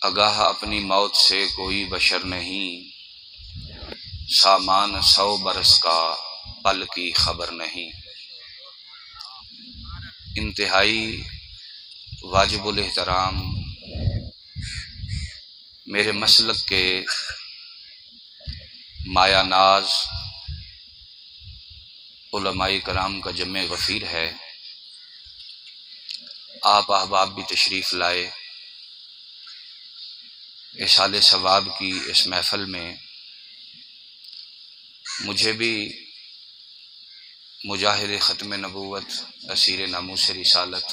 आगाह अपनी मौत से कोई बशर नहीं, सामान 100 बरस का पल की खबर नहीं। इंतहाई वाजिबुल एहतराम मेरे मसलक के माया नाज उलमाए कराम का जमे गफ़ीर है। आप अहबाब भी तशरीफ़ लाए इसाले सवाब की इस महफ़िल में। मुझे भी मुजाहिद ख़त्म नबूवत असीर नामूस रिसालत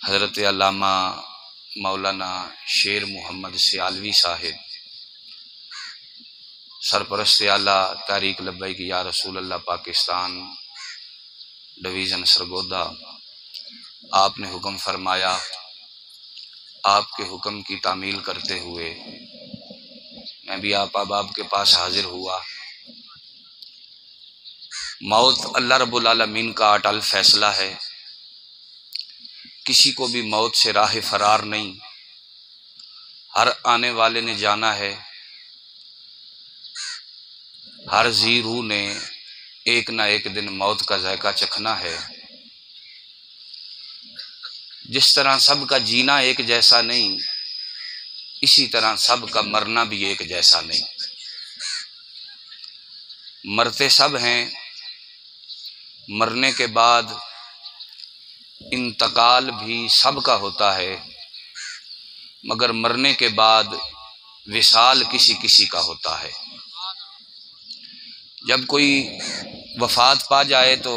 हज़रत अल्लामा मौलाना शेर मोहम्मद सियालवी साहिब सरपरस्त आला तारीक लब्बैक या रसूल अल्लाह पाकिस्तान डिवीज़न सरगोदा, आपने हुक्म फरमाया, आपके हुक्म की तामील करते हुए मैं भी आप अहबाब के पास हाजिर हुआ। मौत अल्लाह रब्बुल आलमीन का अटल फैसला है। किसी को भी मौत से राह फरार नहीं, हर आने वाले ने जाना है। हर जी रूह ने एक ना एक दिन मौत का जायका चखना है। जिस तरह सबका जीना एक जैसा नहीं, इसी तरह सबका मरना भी एक जैसा नहीं। मरते सब हैं, मरने के बाद इंतकाल भी सबका होता है, मगर मरने के बाद विसाल किसी किसी का होता है। जब कोई वफ़ात पा जाए तो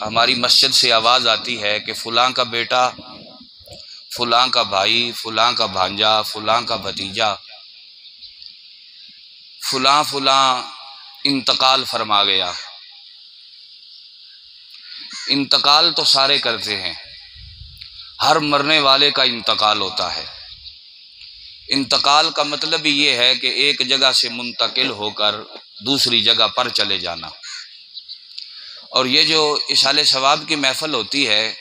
हमारी मस्जिद से आवाज़ आती है कि फ़लाँ का बेटा, फ़लाँ का भाई, फ़लाँ का भांजा, फ़लाँ का भतीजा, फ़लाँ फ़लाँ इंतकाल फरमा गया। इंतकाल तो सारे करते हैं, हर मरने वाले का इंतकाल होता है। इंतकाल का मतलब ही ये है कि एक जगह से मुंतकिल होकर दूसरी जगह पर चले जाना। और ये जो इसाले सवाब की महफ़िल होती है,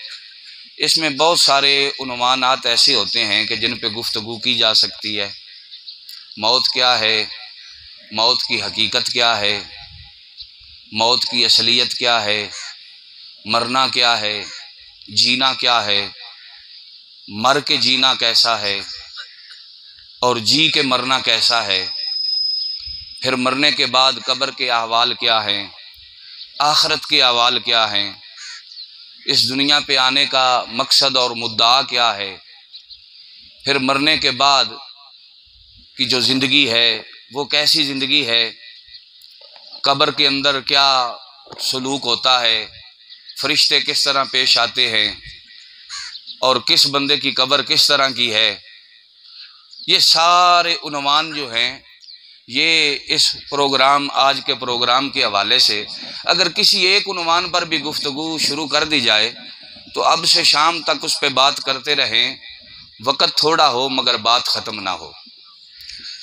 इसमें बहुत सारे उन्वानात ऐसे होते हैं कि जिन पे गुफ्तगू की जा सकती है। मौत क्या है, मौत की हकीकत क्या है, मौत की असलियत क्या है, मरना क्या है, जीना क्या है, मर के जीना कैसा है और जी के मरना कैसा है, फिर मरने के बाद कब्र के अहवाल क्या हैं, आखिरत के अहवाल क्या हैं, इस दुनिया पे आने का मकसद और मुद्दा क्या है, फिर मरने के बाद की जो ज़िंदगी है वो कैसी ज़िंदगी है, कब्र के अंदर क्या सलूक होता है, फरिश्ते किस तरह पेश आते हैं और किस बंदे की कब्र किस तरह की है। ये सारे उन्वान जो हैं, ये इस प्रोग्राम, आज के प्रोग्राम के हवाले से अगर किसी एक उन्वान पर भी गुफ्तगू शुरू कर दी जाए तो अब से शाम तक उस पर बात करते रहें। वक़्त थोड़ा हो मगर बात ख़त्म ना हो।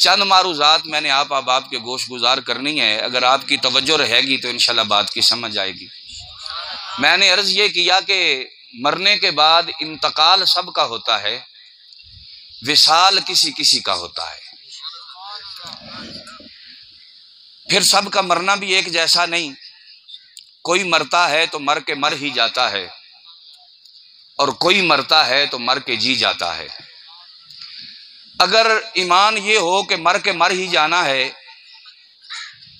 चंद मारूज़ात मैंने आप अहबाब के गोश गुजार करनी है। अगर आपकी तवज्जो रहेगी तो इंशाल्लाह बात की समझ आएगी। मैंने अर्ज़ ये किया कि मरने के बाद इंतकाल सब का होता है, विसाल किसी किसी का होता है। फिर सबका मरना भी एक जैसा नहीं। कोई मरता है तो मर के मर ही जाता है और कोई मरता है तो मर के जी जाता है। अगर ईमान ये हो कि मर के मर ही जाना है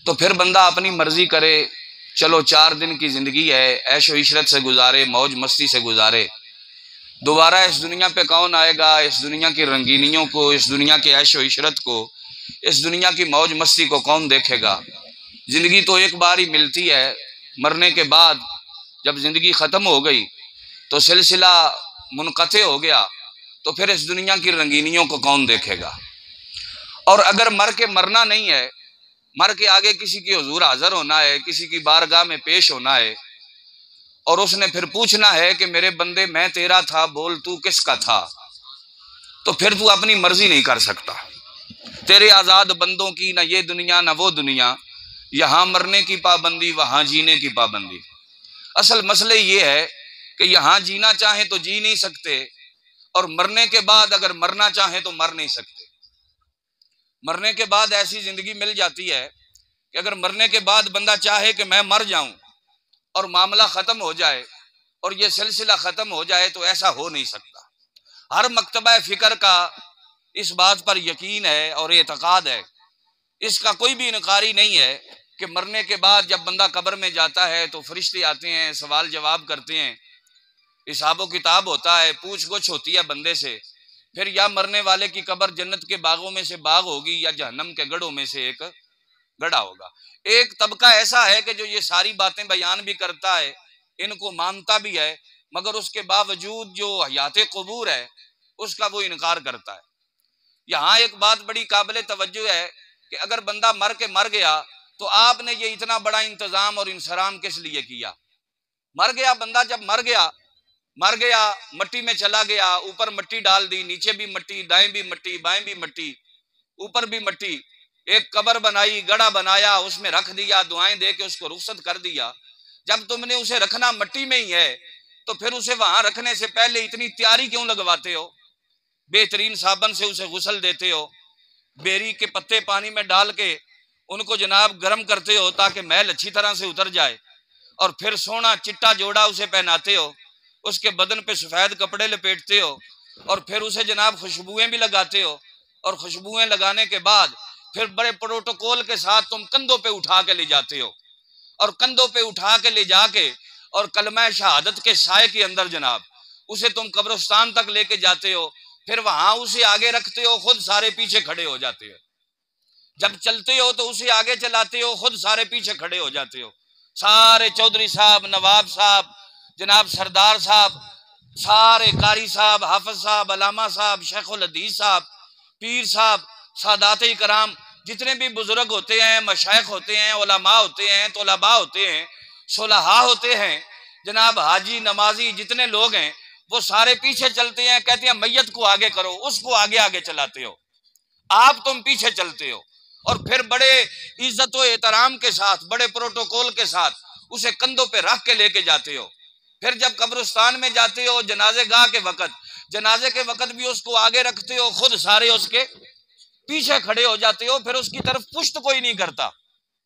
तो फिर बंदा अपनी मर्जी करे, चलो 4 दिन की ज़िंदगी है, ऐशो इशरत से गुजारे, मौज मस्ती से गुजारे। दोबारा इस दुनिया पे कौन आएगा, इस दुनिया की रंगीनियों को, इस दुनिया के ऐशो इशरत को, इस दुनिया की मौज मस्ती को कौन देखेगा। ज़िंदगी तो एक बार ही मिलती है। मरने के बाद जब ज़िंदगी ख़त्म हो गई तो सिलसिला मुनक़ते हो गया, तो फिर इस दुनिया की रंगीनियों को कौन देखेगा। और अगर मर के मरना नहीं है, मर के आगे किसी की हुजूर हाज़िर होना है, किसी की बारगाह में पेश होना है और उसने फिर पूछना है कि मेरे बंदे मैं तेरा था, बोल तू किसका था, तो फिर तू अपनी मर्जी नहीं कर सकता। तेरे आज़ाद बंदों की ना ये दुनिया ना वो दुनिया, यहाँ मरने की पाबंदी वहाँ जीने की पाबंदी। असल मसले ये है कि यहाँ जीना चाहें तो जी नहीं सकते और मरने के बाद अगर मरना चाहे तो मर नहीं सकते। मरने के बाद ऐसी जिंदगी मिल जाती है कि अगर मरने के बाद बंदा चाहे कि मैं मर जाऊं और मामला खत्म हो जाए और ये सिलसिला खत्म हो जाए, तो ऐसा हो नहीं सकता। हर मकतबा फिक्र का इस बात पर यकीन है और एतकाद है, इसका कोई भी इनकारी नहीं है कि मरने के बाद जब बंदा कब्र में जाता है तो फरिश्ते आते हैं, सवाल जवाब करते हैं, हिसाबो किताब होता है, पूछ गुछ होती है बंदे से। फिर या मरने वाले की कब्र जन्नत के बागों में से बाग होगी या जहन्नम के गढ़ों में से एक गढ़ा होगा। एक तबका ऐसा है कि जो ये सारी बातें बयान भी करता है, इनको मानता भी है, मगर उसके बावजूद जो हयात कबूर है उसका वो इनकार करता है। यहाँ एक बात बड़ी काबिल तवज्जो है कि अगर बंदा मर गया तो आपने ये इतना बड़ा इंतजाम और इंसराम किस लिए किया? मर गया बंदा, जब मर गया मट्टी में चला गया, ऊपर मट्टी डाल दी, नीचे भी मट्टी, दाएं भी मट्टी, बाएं भी मट्टी, ऊपर भी मट्टी, एक कब्र बनाई, गड़ा बनाया, उसमें रख दिया, दुआएं दे के उसको रुखसत कर दिया। जब तुमने उसे रखना मट्टी में ही है तो फिर उसे वहां रखने से पहले इतनी तैयारी क्यों लगवाते हो? बेहतरीन साबन से उसे गुसल देते हो, बेरी के पत्ते पानी में डाल के उनको जनाब गर्म करते हो ताकि मैल अच्छी तरह से उतर जाए, और फिर सोना चिट्टा जोड़ा उसे पहनाते हो, उसके बदन पे सफेद कपड़े लपेटते हो, और फिर उसे जनाब खुशबुएं भी लगाते हो, और खुशबुएं लगाने के बाद फिर बड़े प्रोटोकॉल के साथ तुम कंधों पे उठा के ले जाते हो, और कंधों पे उठा के ले जाके और कलमा शहादत के साए के अंदर जनाब उसे तुम कब्रिस्तान तक लेके जाते हो। फिर वहां उसे आगे रखते हो, खुद सारे पीछे खड़े हो जाते हो। जब चलते हो तो उसे आगे चलाते हो, खुद सारे पीछे खड़े हो जाते हो। सारे चौधरी साहब, नवाब साहब, जनाब सरदार साहब, सारे कारी साहब, हाफिज साहब, अलामा साहब, शेखुल हदीस साहब, पीर साहब, सादात कराम, जितने भी बुजुर्ग होते हैं, मशाइख होते हैं, उलमा होते हैं, तोलबा होते हैं, सुलहा होते हैं, जनाब हाजी नमाजी जितने लोग हैं वो सारे पीछे चलते हैं। कहते हैं मैयत को आगे करो, उसको आगे आगे चलाते हो, आप तुम पीछे चलते हो, और फिर बड़े इज्जत व एहतराम के साथ, बड़े प्रोटोकॉल के साथ उसे कंधों पे रख के लेके जाते हो। फिर जब कब्रिस्तान में जाते हो जनाजे गाह के वक्त, जनाजे के वक्त भी उसको आगे रखते हो, खुद सारे उसके पीछे खड़े हो जाते हो। फिर उसकी तरफ पुश्त कोई नहीं करता,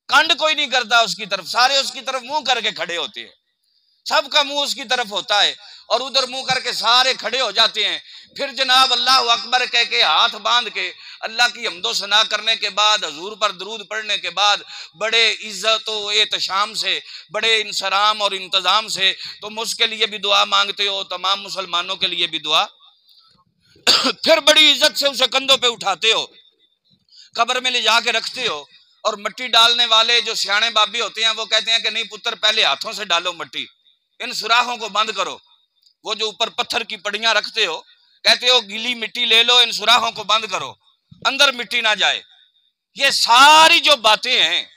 कंड कोई नहीं करता उसकी तरफ, सारे उसकी तरफ मुंह करके खड़े होते हैं, सबका मुंह उसकी तरफ होता है, और उधर मुंह करके सारे खड़े हो जाते हैं। फिर जनाब अल्लाह अकबर कह के हाथ बांध के अल्लाह की हम्दो सना करने के बाद, हजूर पर दरूद पढ़ने के बाद, बड़े इज्जत व एहतशाम से, बड़े इंसराम और इंतजाम से तुम उसके लिए भी दुआ मांगते हो, तमाम मुसलमानों के लिए भी दुआ। फिर बड़ी इज्जत से उसे कंधों पे उठाते हो, कब्र में ले जाके रखते हो, और मट्टी डालने वाले जो सियाने बाबी होते हैं वो कहते हैं कि नहीं पुत्र, पहले हाथों से डालो मट्टी, इन सुराखों को बंद करो। वो जो ऊपर पत्थर की पड़ियां रखते हो, कहते हो गीली मिट्टी ले लो, इन सुराखों को बंद करो, अंदर मिट्टी ना जाए। ये सारी जो बातें हैं,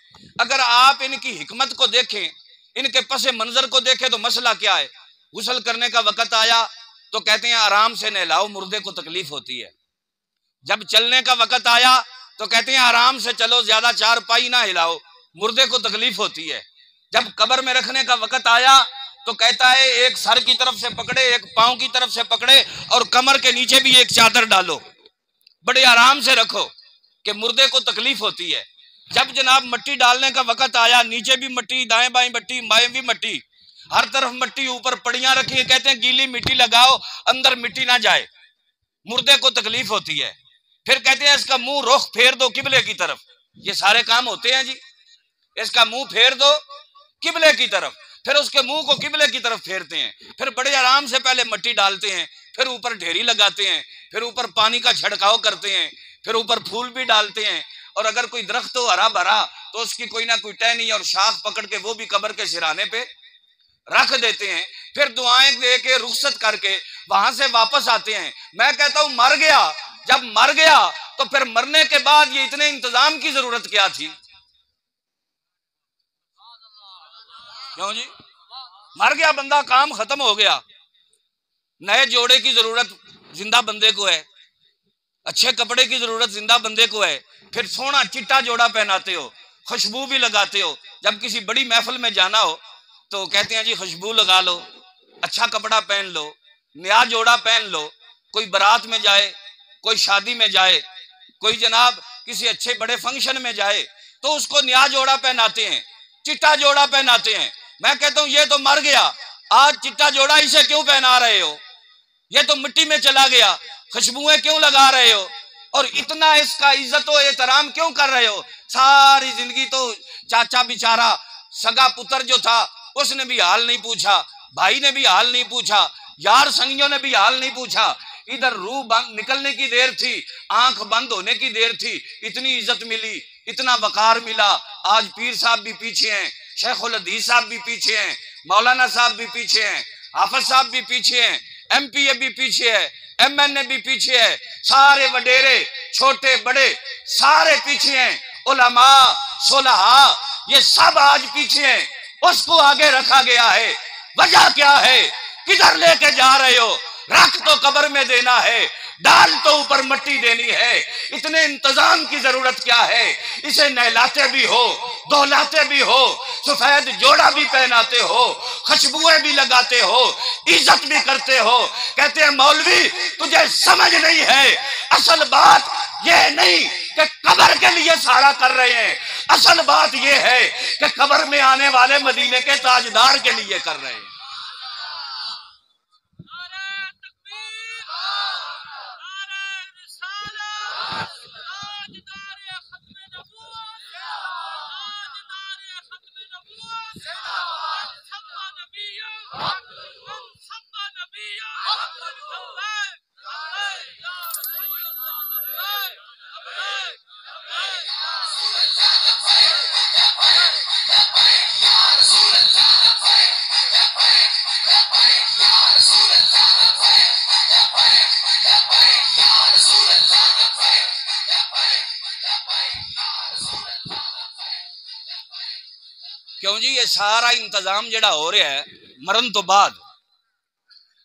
अगर आप इनकी हिकमत को देखें, इनके पसे मंजर को देखें, तो मसला क्या है? गुसल करने का वक्त आया तो कहते हैं आराम से नहलाओ, मुर्दे को तकलीफ होती है। जब चलने का वक्त आया तो कहते हैं आराम से चलो, ज्यादा चार पाई ना हिलाओ, मुर्दे को तकलीफ होती है। जब कब्र में रखने का वक्त आया तो कहता है एक सर की तरफ से पकड़े, एक पांव की तरफ से पकड़े, और कमर के नीचे भी एक चादर डालो, बड़े आराम से रखो कि मुर्दे को तकलीफ होती है। जब जनाब मट्टी डालने का वक्त आया, नीचे भी मट्टी, दाएं बाएं मट्टी, बाएं भी मट्टी, हर तरफ मट्टी, ऊपर पड़ियां रखी है, कहते हैं गीली मिट्टी लगाओ, अंदर मिट्टी ना जाए, मुर्दे को तकलीफ होती है। फिर कहते हैं इसका मुंह रुख फेर दो किबले की तरफ। ये सारे काम होते हैं जी, इसका मुंह फेर दो किबले की तरफ। फिर उसके मुंह को किबले की तरफ फेरते हैं, फिर बड़े आराम से पहले मट्टी डालते हैं, फिर ऊपर ढेरी लगाते हैं, फिर ऊपर पानी का छिड़काव करते हैं, फिर ऊपर फूल भी डालते हैं, और अगर कोई दरख्त हो हरा भरा तो उसकी कोई ना कोई टहनी और शाख पकड़ के वो भी कब्र के सिराने पे रख देते हैं। फिर दुआएं दे के रुखसत करके वहां से वापस आते हैं। मैं कहता हूं मर गया, जब मर गया तो फिर मरने के बाद ये इतने इंतजाम की जरूरत क्या थी? क्यों जी? मर गया बंदा, काम खत्म हो गया। नए जोड़े की जरूरत जिंदा बंदे को है, अच्छे कपड़े की जरूरत जिंदा बंदे को है, फिर सोना चिट्टा जोड़ा पहनाते हो, खुशबू भी लगाते हो। जब किसी बड़ी महफिल में जाना हो तो कहते हैं जी खुशबू लगा लो, अच्छा कपड़ा पहन लो, नया जोड़ा पहन लो, कोई बारात में जाए, कोई शादी में जाए, कोई जनाब किसी अच्छे बड़े फंक्शन में जाए तो उसको नया जोड़ा पहनाते हैं, चिट्टा जोड़ा पहनाते हैं। मैं कहता हूं ये तो मर गया, आज चिट्टा जोड़ा इसे क्यों पहना रहे हो? ये तो मिट्टी में चला गया, खुशबुएं क्यों लगा रहे हो और इतना इसका इज्जत व एहतराम क्यों कर रहे हो? सारी जिंदगी तो चाचा बेचारा सगा पुत्र जो था उसने भी हाल नहीं पूछा, भाई ने भी हाल नहीं पूछा, यार संगियों ने भी हाल नहीं पूछा। इधर रूह बंद निकलने की देर थी, आंख बंद होने की देर थी, इतनी इज्जत मिली, इतना वकार मिला। आज पीर साहब भी पीछे हैं, शेखुल हदीस साहब भी पीछे हैं, मौलाना साहब भी पीछे हैं, हाफिज साहब भी पीछे हैं, एमपीए भी पीछे है, एमएनए भी पीछे है, सारे वडेरे छोटे बड़े सारे पीछे हैं, उलमा सुलहा ये सब आज पीछे हैं, उसको आगे रखा गया है। वजह क्या है? किधर लेके जा रहे हो? रख तो कब्र में देना है, डाल तो ऊपर मिट्टी देनी है, इतने इंतजाम की जरूरत क्या है? इसे नहलाते भी हो, दोहलाते भी हो, सफेद जोड़ा भी पहनाते हो, खुशबुएं भी लगाते हो, इज्जत भी करते हो। कहते हैं मौलवी तुझे समझ नहीं है, असल बात ये नहीं कि कब्र के लिए सारा कर रहे हैं, असल बात ये है कि कब्र में आने वाले मदीने के ताजदार के लिए कर रहे हैं। क्यों जी? ये सारा इंतजाम जड़ा हो रहा है मरण तो बाद,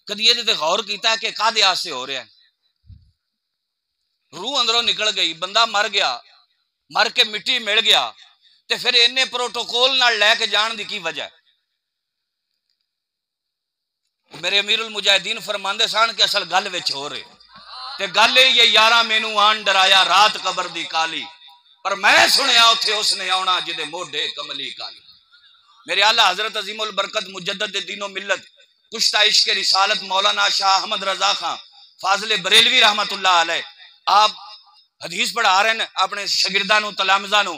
कभी ये गौर किया कि कादे आसे हो रहा है? रूह अंदरों निकल गई, बंदा मर गया, मर के मिट्टी मिल गया, तो फिर इन्ने प्रोटोकॉल नाल लैके जान दी की वजह? मेरे अमीरुल मुजाहिदीन फरमांदे सन कि असल गल विच हो रहे ते गल ये यारा मैनू आन डराया रात कबर दी काली, पर मैं सुनिया उथे उसने आना जिदे मोढे कमली काली। मेरे आला हजरत अजीमुल बरकत मुजद्दद दीनो मिल्लत कुश्ता इश्क रिसालत मौलाना शाह अहमद रजा खां फाजिल बरेलवी रहमतुल्लाह अलैह, आप हदीस पढ़ा रहे हैं अपने शागिर्दां नूं तलामिज़ां नूं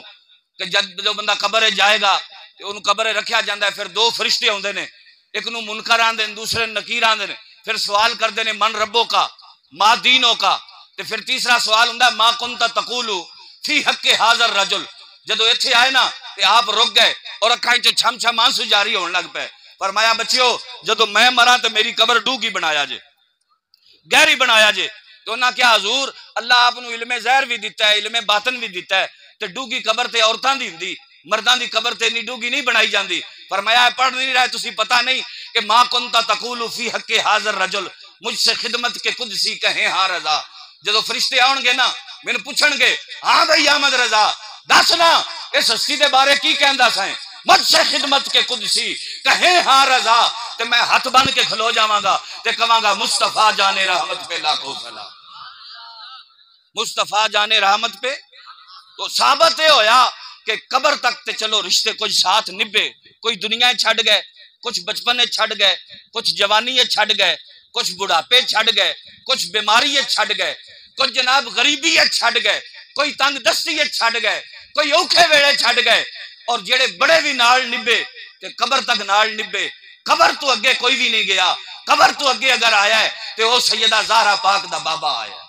कि जो बंदा कब्र जाएगा तो उन्होंने कब्र रखा जाता है, फिर दो फरिश्ते आउंदे ने, एक नूं मुनकर आंदे ने, दूसरे नकीर आंदे ने, फिर सवाल करते हैं मन रब्बो का मा दीनो का, तो फिर तीसरा सवाल हुंदा मा कुंता तकूलू फी हक्के हाज़र रजुल। जदों इत्थे आए ना ते आप रुक गए और अखां चों छम छम आंसू जारी होने लग पे। फरमाया बच्चियो जदों मैं मरा तो मेरी कब्र डूगी बनाया जे, गहरी बनाया जे। तो ना क्या हजूर अल्लाह आपनू इल्मे ज़हर भी दिता है, इल्मे बातन भी दिता है, तो डूगी कब्र ते औरतां दी हुंदी, मर्दां दी कब्र ते इन्नी डूगी नहीं बनाई जाती। फरमाया पढ़ नहीं रहा तुसी पता नहीं कि मा कुंता तकूलू फी हक्के हाज़र रजुल मुझसे खिदमत के कुदसी कहे हाँ रजा। जदों फरिश्ते आउणगे ना मैनू पुछणगे हाँ भाई अहमद रजा दस ना इस हस्ती दे बारे की कहंदा सैं, मुझसे खिदमत के कुदसी कहे हाँ रजा, ते मैं हाथ बन के खलो जावांगा ते कहांगा मुस्तफा जाने रहमत पे लाखों सलाम, मुस्तफा जाने रहमत पे। तो साबित ये होया कि कब्र तक ते चलो रिश्ते कुछ साथ निभे, कोई दुनिया छड़ गए, कुछ बचपने छड़ गए, कुछ जवानी छड़ गए, कुछ बुढ़ापे छड़ गए, कुछ बीमारी छड़ गए, कुछ जनाब गरीबी छड़ गए, कोई तंग दस्ती छड़ गए, कोई औखे वेले छड़ गए, और जेड़े बड़े भी नाल निभे ते कब्र तक नाल निभे। कब्र तो अगे कोई भी नहीं गया, कब्र तो अगे अगर आया है तो वो सैयदा ज़हरा पाक दा बाबा आया,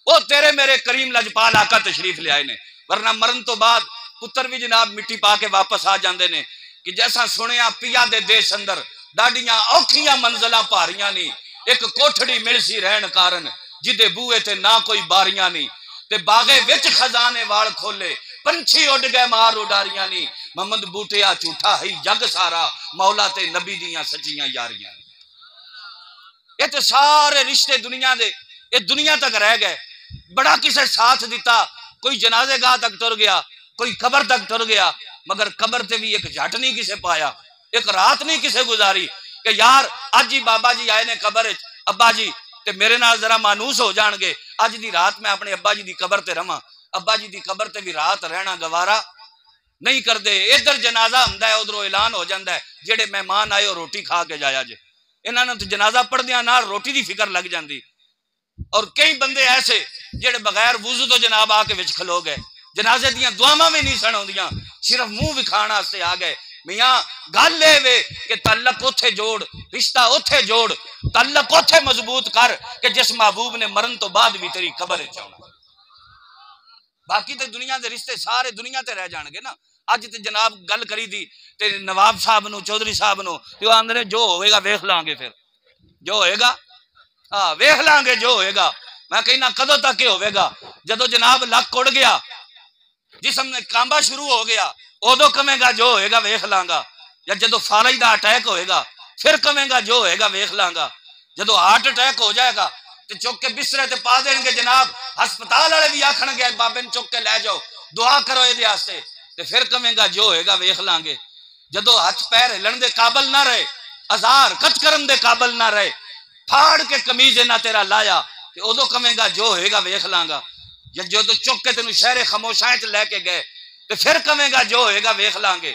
वो तेरे मेरे करीम लजपाल आका तशरीफ ले आए ने। वरना मरण तो बाद पुत्र भी जनाब मिट्टी पा के वापस आ जाते ने कि जैसा सुनिया पिया दे देश अंदर डाडियां औखियां मंजिलां भारियां नहीं, एक कोठड़ी मिल सी रहन कारण जिदे बूहे ते ना कोई बारियां नहीं, ते बागे विच खजाने वाल खोले पंछी उड़ गए मार उडारियां नहीं, मोहम्मद बूटिया झूठा ही जग सारा मौला ते नबी दियां सच्चियां यारियां। ये तो सारे रिश्ते दुनिया दे ये दुनिया तक रह गए। बड़ा किसे साथ दिता, कोई जनाजे गाह तक तुर गया, कोई कब्र तक तुर गया, मगर कब्र ते भी एक झट नहीं किसे पाया, एक रात नहीं किसे गुजारी कि यार अज ही बाबा जी आए ने कब्र अब्बा जी ते मेरे नाल जरा मानूस हो जाएंगे। अज दी रात मैं अपने अब्बा जी की कबर ते रवां, अब्बा जी की कबर ते भी रात रहना गवारा नहीं करते। इधर जनाजा हुंदा है, उधरों ऐलान हो जाता है जेडे मेहमान आए रोटी खा के जाया जे। इन्होंने तो जनाजा पढ़दियां नाल रोटी की फिक्र लग जाती। और कई बंदे ऐसे जेडे बगैर वुजू तो जनाब आके विच खलो गए, जनाजे दियां दुआवां भी नहीं सुनाउंदियां, सिर्फ मुंह विखाण वास्ते आ गए। मियां गल ए वे कि तल्लक उथे जोड़, रिश्ता उथे जोड़, तल्लक उथे मजबूत कर कि जिस महबूब ने मरन तो बाद भी तेरी कबर च आउणा। बाकी तो दुनिया के रिश्ते सारे दुनिया ते रह जाएंगे ना। अज तो जनाब गल करी थी ते नवाब साहब न, चौधरी साहब न, तो आंदे जो होएगा वेख लांगे, फिर जो होएगा हाँ वेख लांगे जो होएगा। मैं कहना कदों तक होगा? जदों जनाब लक उड़ गया, जिसम में कांबा शुरू हो गया, उदों कवेगा जो होएगा वेख लांगा। या जदों फारज का अटैक होएगा फिर कवेगा जो होएगा वेख लांगा। जदों हार्ट अटैक हो जाएगा तो चुक के बिस्तरे ते पा देंगे जनाब, हस्पताल वाले भी आखणगे बाबे ने चुक के लै जाओ, दुआ करो ये वास्ते, ते फिर कवेगा जो होएगा वेख लांगे। जदों हाथ पैर हिलन दे काबल ना रहे, अजार कच करन दे काबल ना रहे, फाड़ के कमीज ना तेरा लाया, ते उदों कवेगा जो होएगा वेख लांगा। या जो चुक के तेन शहरे खामोशां च लैके गए तो फिर कवेगा जो होएगा वेख लांगे।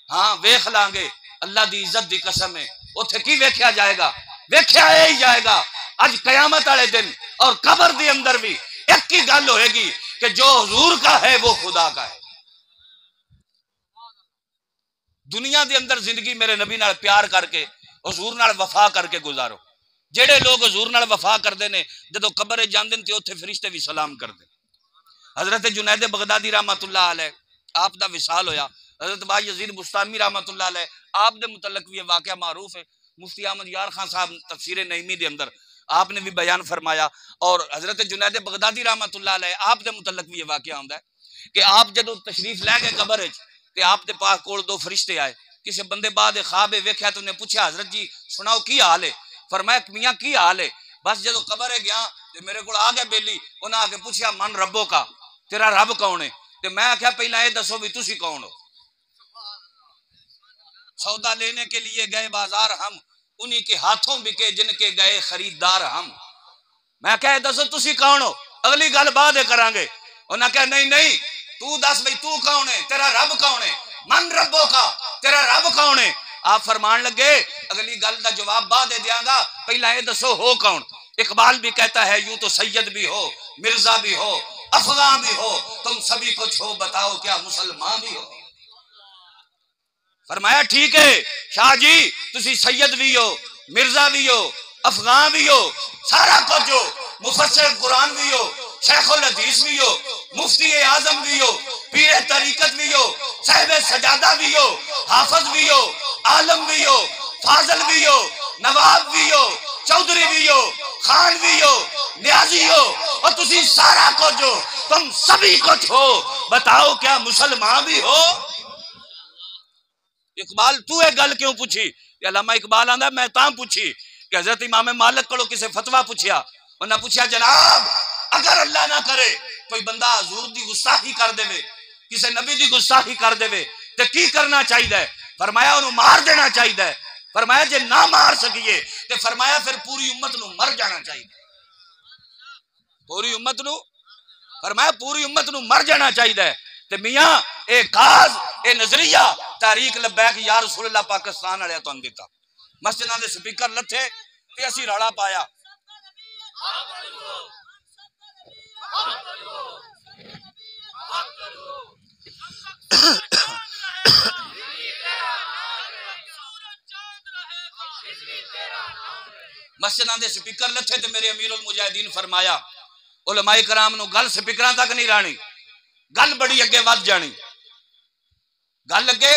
हाँ वेख लांगे, अल्लाह की इज्जत की कसम है। उथे की वेख्या जाएगा? वेख्या ही जाएगा अज कयामत वाले दिन। और कब्र के अंदर भी एक ही गल होएगी कि जो हुजूर का है वो खुदा का है। दुनिया के अंदर जिंदगी मेरे नबी नाल प्यार करके, हुजूर नाल वफा करके गुजारो। जेडे लोग हुजूर नाल वफा करते हैं, जदों कब्र जांदे ते उत्थे फरिश्ते भी सलाम करते। हजरत जुनैद बगदादी रहमतुल्लाह अलैह आप दा विसाल होया। हजरत बाई यजीद बुस्तामी रहमतुल्लाह अलैह आप दे मुतल्लक भी वाकया मारूफ है। मुफ्ती अहमद यार खान साहब तफसीर नईमी दे अंदर आपने भी बयान फरमाया। और हजरत जुनैद बगदादी रहमतुल्लाह अलैह आप दे मुतल्लक भी ये वाकया होंदा है कि आप जदों तशरीफ लै गए कब्र ते आप दे पास कोल दो फरिश्ते आए। किसी बंदे बाद ख्वाब वेख्या तो उन्हें पूछा हजरत जी सुनाओ की हाल है? फरमाया मियां की हाल है? बस जदों कब्र गया तो मेरे को आ गया बेली, उन्हें आके पूछा मन रब्बो का, तेरा रब कौन है? तो मैं आख्या पहला ये दसो भी तुसी कौन हो? सौदा लेने के लिए गए बाजार हम, उन्हीं के हाथों बिके जिनके गए खरीदार हम। मैं क्या दसो तुसी कौन हो? अगली गल बाद करांगे। उन्हें कहा नहीं नहीं तू दस भाई तू कौन है, तेरा रब कौन है? मन रब्बो का, तेरा रब कौन है? आप फरमान लगे अगली गल का जवाब बाद दे दियांगा, पहला ये दसो हो कौन? इकबाल भी कहता है यूं तो सैयद भी हो, मिर्जा भी हो, अफगान भी हो, तुम सभी कुछ हो, बताओ क्या मुसलमान भी हो? फरमाया ठीक है शाह जी, तुसी सैयद भी हो, मिर्जा भी हो, अफगान भी हो, सारा कुछ हो, मुफस्सिर कुरान भी हो, शेखुल हदीस भी हो, मुफ्ती आजम भी हो, पीर तरीकत भी हो, साहिब सजादा भी हो, हाफिज भी हो, आलम भी हो, फाजल भी हो, नवाब भी हो, चौधरी भी हो, खान भी हो, न्याजी हो, और तुसी सारा कुछ हो, तुम सभी कुछ हो, बताओ क्या मुसलमान भी हो? इकबाल तू एक गल क्यों पूछी? अल्लामा इकबाल आंदा मैं तां पूछी कि हजरत इमाम मालिक को किसी फतवा पूछया, उन्हें पूछा जनाब अगर अल्लाह ना करे कोई बंदा हुजूर दी गुस्ताखी कर देवे, किसी नबी दी गुस्ताखी कर देवे तो की करना चाहिए? फरमाया उन्हें मार देना चाहिए। फरमाया जे ना मार सकिए तो फरमाया फिर पूरी उम्मत नूं मर जाना चाहिए। पूरी उम्मत नूं फरमाया पूरी उम्मत नूं मर जाना चाहिए। ते मियां ए काज ए नजरिया तारीख लबैक या रसूलुल्लाह पाकिस्तान वाले तुहानू दिता। मस्जिदां दे स्पीकर लथे ते असीं रौला पाया। मस्जिदां दे स्पीकर लथे ते मेरे अमीरुल मुजाहिदीन फरमाया उलमाए कराम नूं गल स्पीकरां तक नहीं रहनी, गल बड़ी अगे वध जानी, गल अगे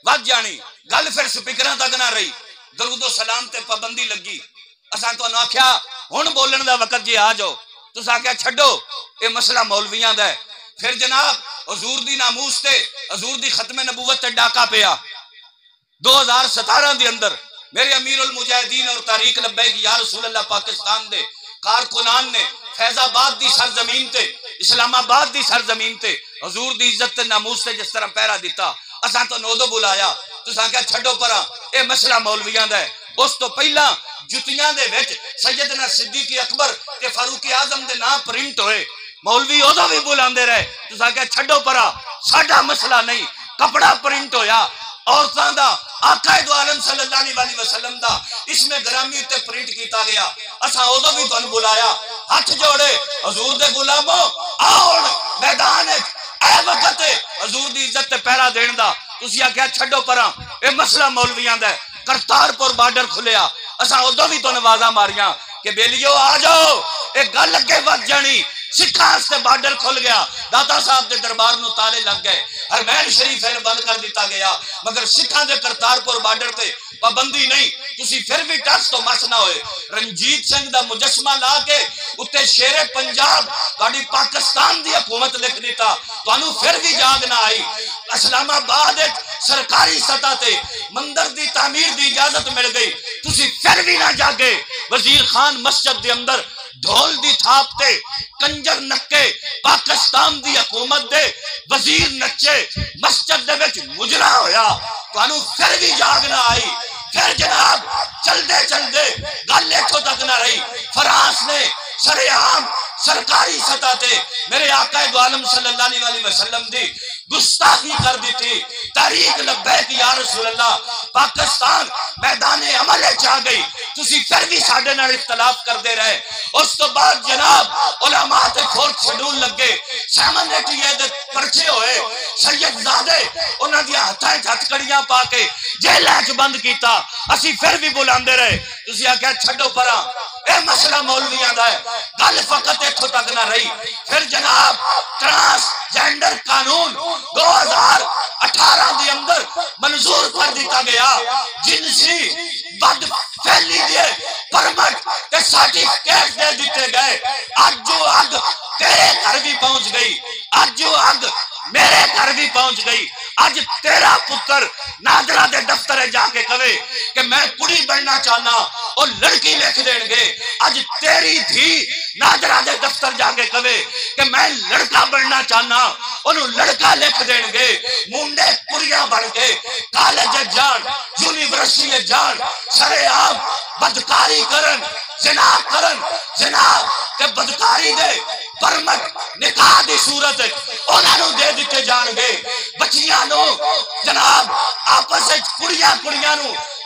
वध जानी, गल फिर स्पीकरां तक ना रही। दरूदो सलाम ते पाबंदी लगी। असां तुहानू आख्या हुण बोलण दा वक्त जे आ जाओ, तुसां आख्या छड्डो ये मसला मौलवियां दा है। फिर जनाब हजूर दी नामूस ते हजूर दी खत्मे नबूवत ते डाका पिया 2017 दे अंदर। मेरे अमीरुल मुजाहिदीन और तारीख लब्बैक या रसूलुल्लाह पाकिस्तान दे कारकुनान ने फैजाबाद दी सरजमीन ते इस्लामाबाद दी सरजमीन ते हजूर दी इज्जत ते नामूस ते जिस तरह पहरा दिता, असां तो नोदो बुलाया, तुसां क्या छड्डो परा ये मसला मौलवियां दा है। उस तो पहला जुतियां दे विच सैयदना सिद्दीक अकबर ते फारूक आजम दे नाम प्रिंट होए। मौलवी उदों भी बुलांदे रहे, तुस आख्या छड्डो परा, साडा मसला नहीं। कपड़ा प्रिंट होया औरतां दा, आका दो आलम सल्लल्लाहु अलैहि वसल्लम दा इसमें ग्रामी ते प्रिंट किया गया। असा उदों भी तुहानू बुलाया, हाथ जोड़े, हजूर दे गुलामो आओ मैदान ए वक्त हजूर दी इज्जत ते पहरा देण दा। तुसी आख्या छड्डो परा, ए मसला मौलवियां दा। करतारपुर बार्डर खुलिया, असा उदों भी तुहानू आवाज़ां मारियां कि बेलियो आ जाओ, एक गल अगे वध जानी। सिखां से बार्डर खुल गया, दाता साहब के दरबार में ताले लग गए, हरमैन शरीफ बंद कर दिता गया, मगर सिखां के करतारपुर बार्डर से पाबंदी नहीं। तुसी फिर भी टच तो मस ना होए। रणजीत सिंह का मुजस्मा ला के उत्ते शेरे पंजाब तुहाडी पाकिस्तान की हुकूमत लिख दिता, तुहानू फिर भी जाग ना आई। इस्लामाबाद सरकारी सतह ते मंदिर की तामीर की इजाजत मिल गई, तुसी फिर भी ना जागे। वजीर खान मस्जिद के अंदर ढोल दी थाप ते कंजर नक्के पाकिस्तान दी हुकूमत दे वजीर नच्चे, मस्जिद दे विच मुजरा होया, तुहानू फिर भी जाग ना आई। फिर जनाब चलदे चलदे गल इत्थों तक ना रही, फ्रांस ने सरेआम सरकारी सतह ते मेरे आका दो आलम सल्लल्लाहु अलैहि वसल्लम दी गुस्ताखी कर दी थी। तारीख लब्बैक या रसूल अल्लाह, पाकिस्तान मैदाने अमल आ गई, तुसी फिर भी साडे नाल इख्तलाफ करते रहे। उस तो बाद जनाब उलमा ते फोर्थ शेड्यूल लगे, सामन रेटिए दे पर्चे होए, सैयदजादे उन्हां दी हत्थां च हथकड़ियां पा के जेलां च बंद कीता। असी फिर भी बुलांदे रहे, तुसी आख्या छड्डो परा, ए मसला मौलवियां दा है, गल फकत इत्थों तक ना रही। फिर जनाब ट्रांसजेंडर कानून 2018 के अंदर मंजूर कर दिया गया, जिनसी बद फैली दिए परमट के सर्टिफिकेट दे दिते गए। आज जो अग तेरे घर भी पहुंच गई, आज जो अग मेरे घर भी पहुंच गई। आज तेरा पुत्र नादरा दे दफ्तर जाके कहे कि मैं कुड़ी बनना चाहना, और लड़की लिख देंगे। आज तेरी धी नादरा दे दफ्तर जाके कहे कि मैं लड़का बनना चाहना, उन्होंने लड़का लिख देंगे। मुंडे कुड़ियां बन के कॉलेज जान, यूनिवर्सिटी जान, सरेआम बदकारी करन, जिना करन, जिना के बदकारी दे परमट निकाह की सूरत उन्होंने दे दिते जाएंगे। बच्चियां जनाब आपस कुड़ियां कुड़ियां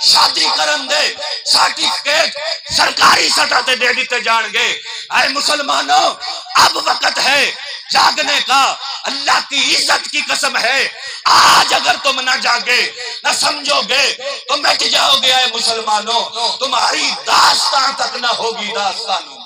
शादी करन दे सर्टिफिकेट सरकारी सतह ते दे दिते जाएंगे। ऐ मुसलमानों, अब वक्त है जागने का, अल्लाह की इज्जत की कसम है, आज अगर तुम ना जागे ना समझोगे तो मिट जाओगे। ऐ मुसलमानों, तुम्हारी दास्तां तक ना होगी दास्तानों।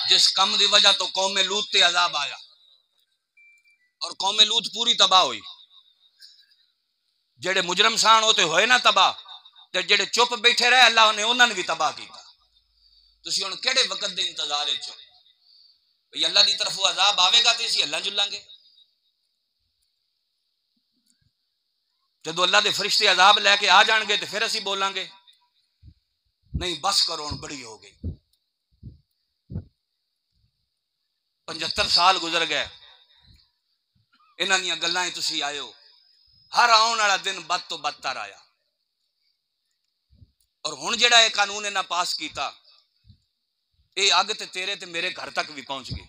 जिस कम की वजह तो कौम लूत ते अजाब आया और कौम लूत पूरी तबाह हुई। जेड़े मुजरम सान होते होए ना तबाह, ते जेड़े चुप बैठे रहे अल्लाह ने उन्होंने भी तबाह किया। तुसी हुण केड़े वक्त दे इंतजार विच हो? भई अल्लाह दी तरफों अजाब आवेगा ते असीं हल्ला जुलांगे। जदों अल्लाह दे फरिश्ते अजाब लैके आ जाणगे ते फिर असीं बोलांगे नहीं बस करो हुण बड़ी हो गई। 75 साल गुजर गए, इन्हां दीयां गल्लां तुसीं आए हो। हर आने वाला दिन बद तो बदतर आया, और हुण जिहड़ा यह कानून इन्हां पास किया, ये अग ते तेरे ते मेरे घर तक भी पहुंच गई।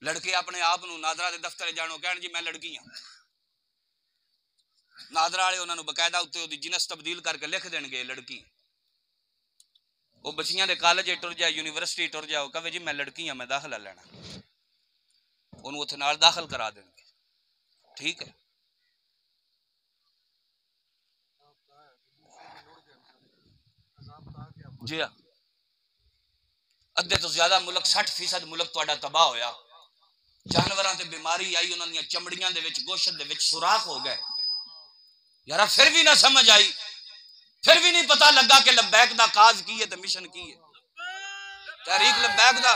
लड़के अपने आप को नादरा के दफ्तर जानो कहन जी मैं लड़की हाँ, नादरा वाले उन्होंने बकायदा उत्ते उहदी जिनस तब्दील करके लिख देंगे लड़की। वो बच्चियां दे कॉलेज टुर जाए, यूनिवर्सिटी टुर जाओ, कहे जी मैं लड़की हाँ, मैं दाखिला लेना, उन्होंने उत्थे नाल दाखिल करा देंगे। ठीक है, जी हाँ। अद्धे तो ज्यादा मुल्क 60% मुल्क तुहाडा तबाह होया। जानवरां ते बीमारी आई, उन्हां दी चमड़ियां दे विच गोश्त दे विच सुराख हो गए। यार फिर भी ना समझ आई, फिर भी नहीं पता लगा कि लब्बैक दा काज की है ते मिशन की है। तहरीक लब्बैक दा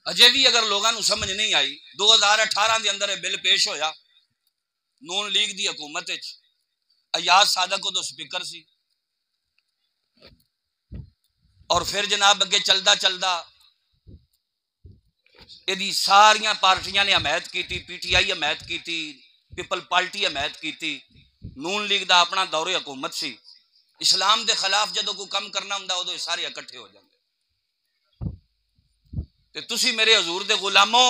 अजे भी अगर लोगों समझ नहीं आई 2018 के अंदर बिल पेश होया नून लीग की हुकूमत अयाज सादक उदो स्पीकर सी और फिर जनाब अगे चलदा चलदा यदि सारिया पार्टियां ने हमायत की, PTI हमायत की, पीपल पार्टी हमायत की, नून लीग का अपना दौरे हुकूमत सी। इस्लाम के खिलाफ जो कोई कम करना होंदा उदो सारे इकट्ठे हो जाते। तुसी मेरे हजूर दे गुलामों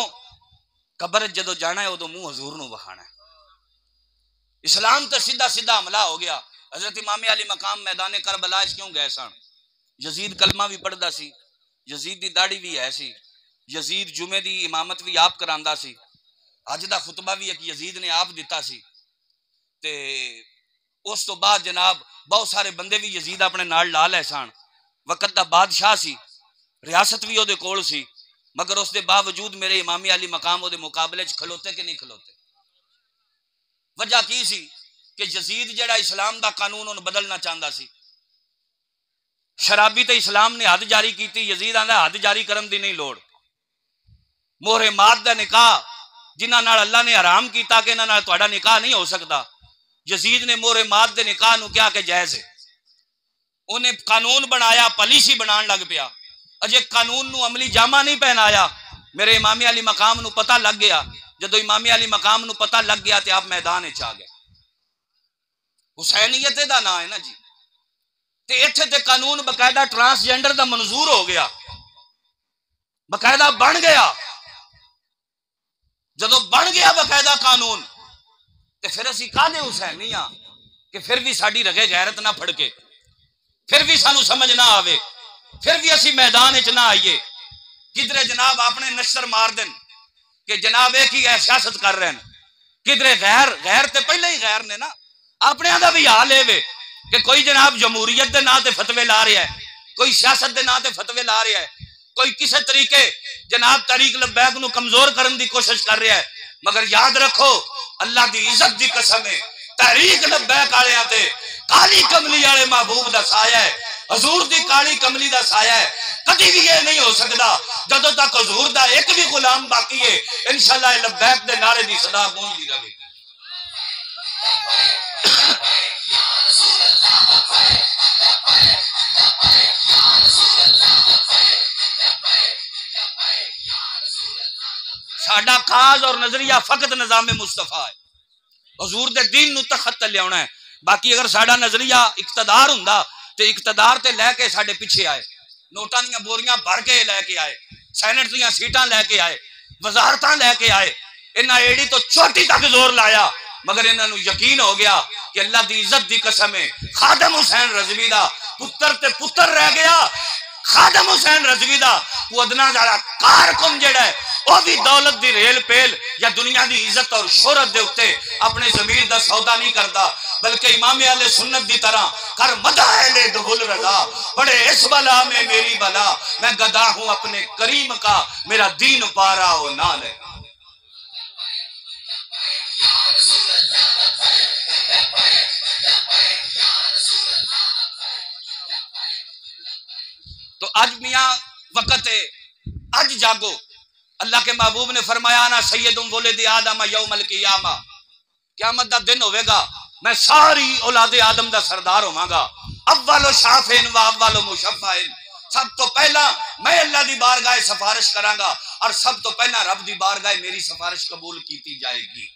कबर जदों जाना है उदों मुंह हजूर नूं वखाना है। इस्लाम तो सीधा सीधा हमला हो गया। हजरत इमाम अली मकाम मैदान करबला क्यों गए सन? यजीद कलमा भी पढ़दा सी, यजीद दी दाढ़ी भी है सी, यजीद जुमे दी इमामत भी आप करांदा सी, अज दा खुतबा भी एक यजीद ने आप दिता सी। ते उस तो बाद जनाब बहुत सारे बंदे भी यजीद अपने नाल ला लै सन। वक्त दा बादशाह सी, रियासत भी उहदे कोल सी, मगर उसके बावजूद मेरे इमामी अली मकाम उहदे मुकाबले च खलोते कि नहीं खलोते? वजह की सी कि यजीद जिहड़ा इस्लाम दा कानून उन्हें बदलना चाहता सी। शराबी तो इस्लाम ने हद जारी की, यजीद आंदा हद जारी करन दी नहीं लोड़। मोहरे मात दा निकाह जिन्हां नाल अल्लाह ने हराम किया कि इन्हां नाल तुहाडा निकाह नहीं हो सकता, यजीद ने मोहरे मात दे निकाह नूं कहा कि जायज़ है। उन्हें कानून बनाया, पॉलिसी बनाने लग पिया। अजे कानून नूं अमली जामा नहीं पहनाया। मेरे इमामी अली मकाम नूं पता लग गया। जदों इमामी अली मकाम नूं पता लग गया तो आप मैदान च आ गए। हुसैनियत दा नाम है ना जी। ते इत्थे ते कानून बकायदा ट्रांसजेंडर दा मंजूर हो गया, बकायदा बन गया। जदों बन गया बकायदा कानून ते फिर असीं काहदे हुसैनी हां कि फिर भी साडी रगे गैरत ना फड़के, फिर भी सानू समझ ना आवे, फिर भी असी मैदान च ना आइए। किधरे जनाब आपने नशर मार देन कि जनाब एक ही है सियासत कर रहे हैं, किधरे गैर गैर ते पहले ही गैर ने ना अपने दा भी हाल है कि कोई जनाब जमहूरीयत के नाम से फतवे ला रहा है, कोई सियासत के नाम से फतवे ला रहा है, कोई किसी तरीके जनाब तहरीक लब्बैक नूं कमजोर करने की कोशिश कर रहा है। मगर याद रखो अल्लाह की इज्जत की कसम है, तहरीक लब्बैक वालियां ते काली कमली वाले महबूब दा साया है, हजूर दी काली कमली दा साया है। कभी भी ये नहीं हो सकता जदों तक हजूर दा एक भी गुलाम बाकी है। इंशाअल्लाह लब्बैक दे नारे दी सदा गूंजदी रहे। साडा खास और नजरिया फकत निजाम मुस्तफा है, हजूर दे दीन नूं तखत लियाउणा है। बाकी अगर साडा नजरिया इकतदार हुंदा ते इकतदार ते लैके साडे पिछे आए, नोटां दीयां बोरियां भर के लैके आए, सैनेट दीयां सीटां लैके आए, वजारतां लैके आए, इन्हां एड़ी तो चोटी तक जोर लाया। मगर इन्हां नूं यकीन हो गया कि अल्लाह दी इज्जत दी कसम है, खादम हुसैन रजवी दा पुत्र ते पुत्र रह गया। खादम हुसैन रजवी दा उदना दा कारकुन जेड़ा है वह भी दौलत दी रेल पेल या दुनिया दी इज्जत और शोहरत दे उत्ते अपने जमीर दा सौदा नहीं करता, बल्कि इमाम अहले सुन्नत दी तरह कर मदा अहले दुहुल रजा बड़े इस बला में मेरी बला, मैं गदा हूं अपने करीम का, मेरा दीन पारा हो ना ले। तो आज मियां वक्त है, आज जागो। अल्लाह के महबूब ने फरमाया ना सैयदुम वुलद आदम यौमल क़ियामा, क़यामत दा दिन होवेगा मैं सारी औलादे आदम दा सरदार होवांगा। अव्वलो शाफिन व अव्वलो मुशफ़्फ़इन, सब तो पहला मैं अल्लाह दी बारगाह सिफारिश करांगा और सब तो पहला रब दी बारगाह मेरी सिफारिश कबूल की जाएगी।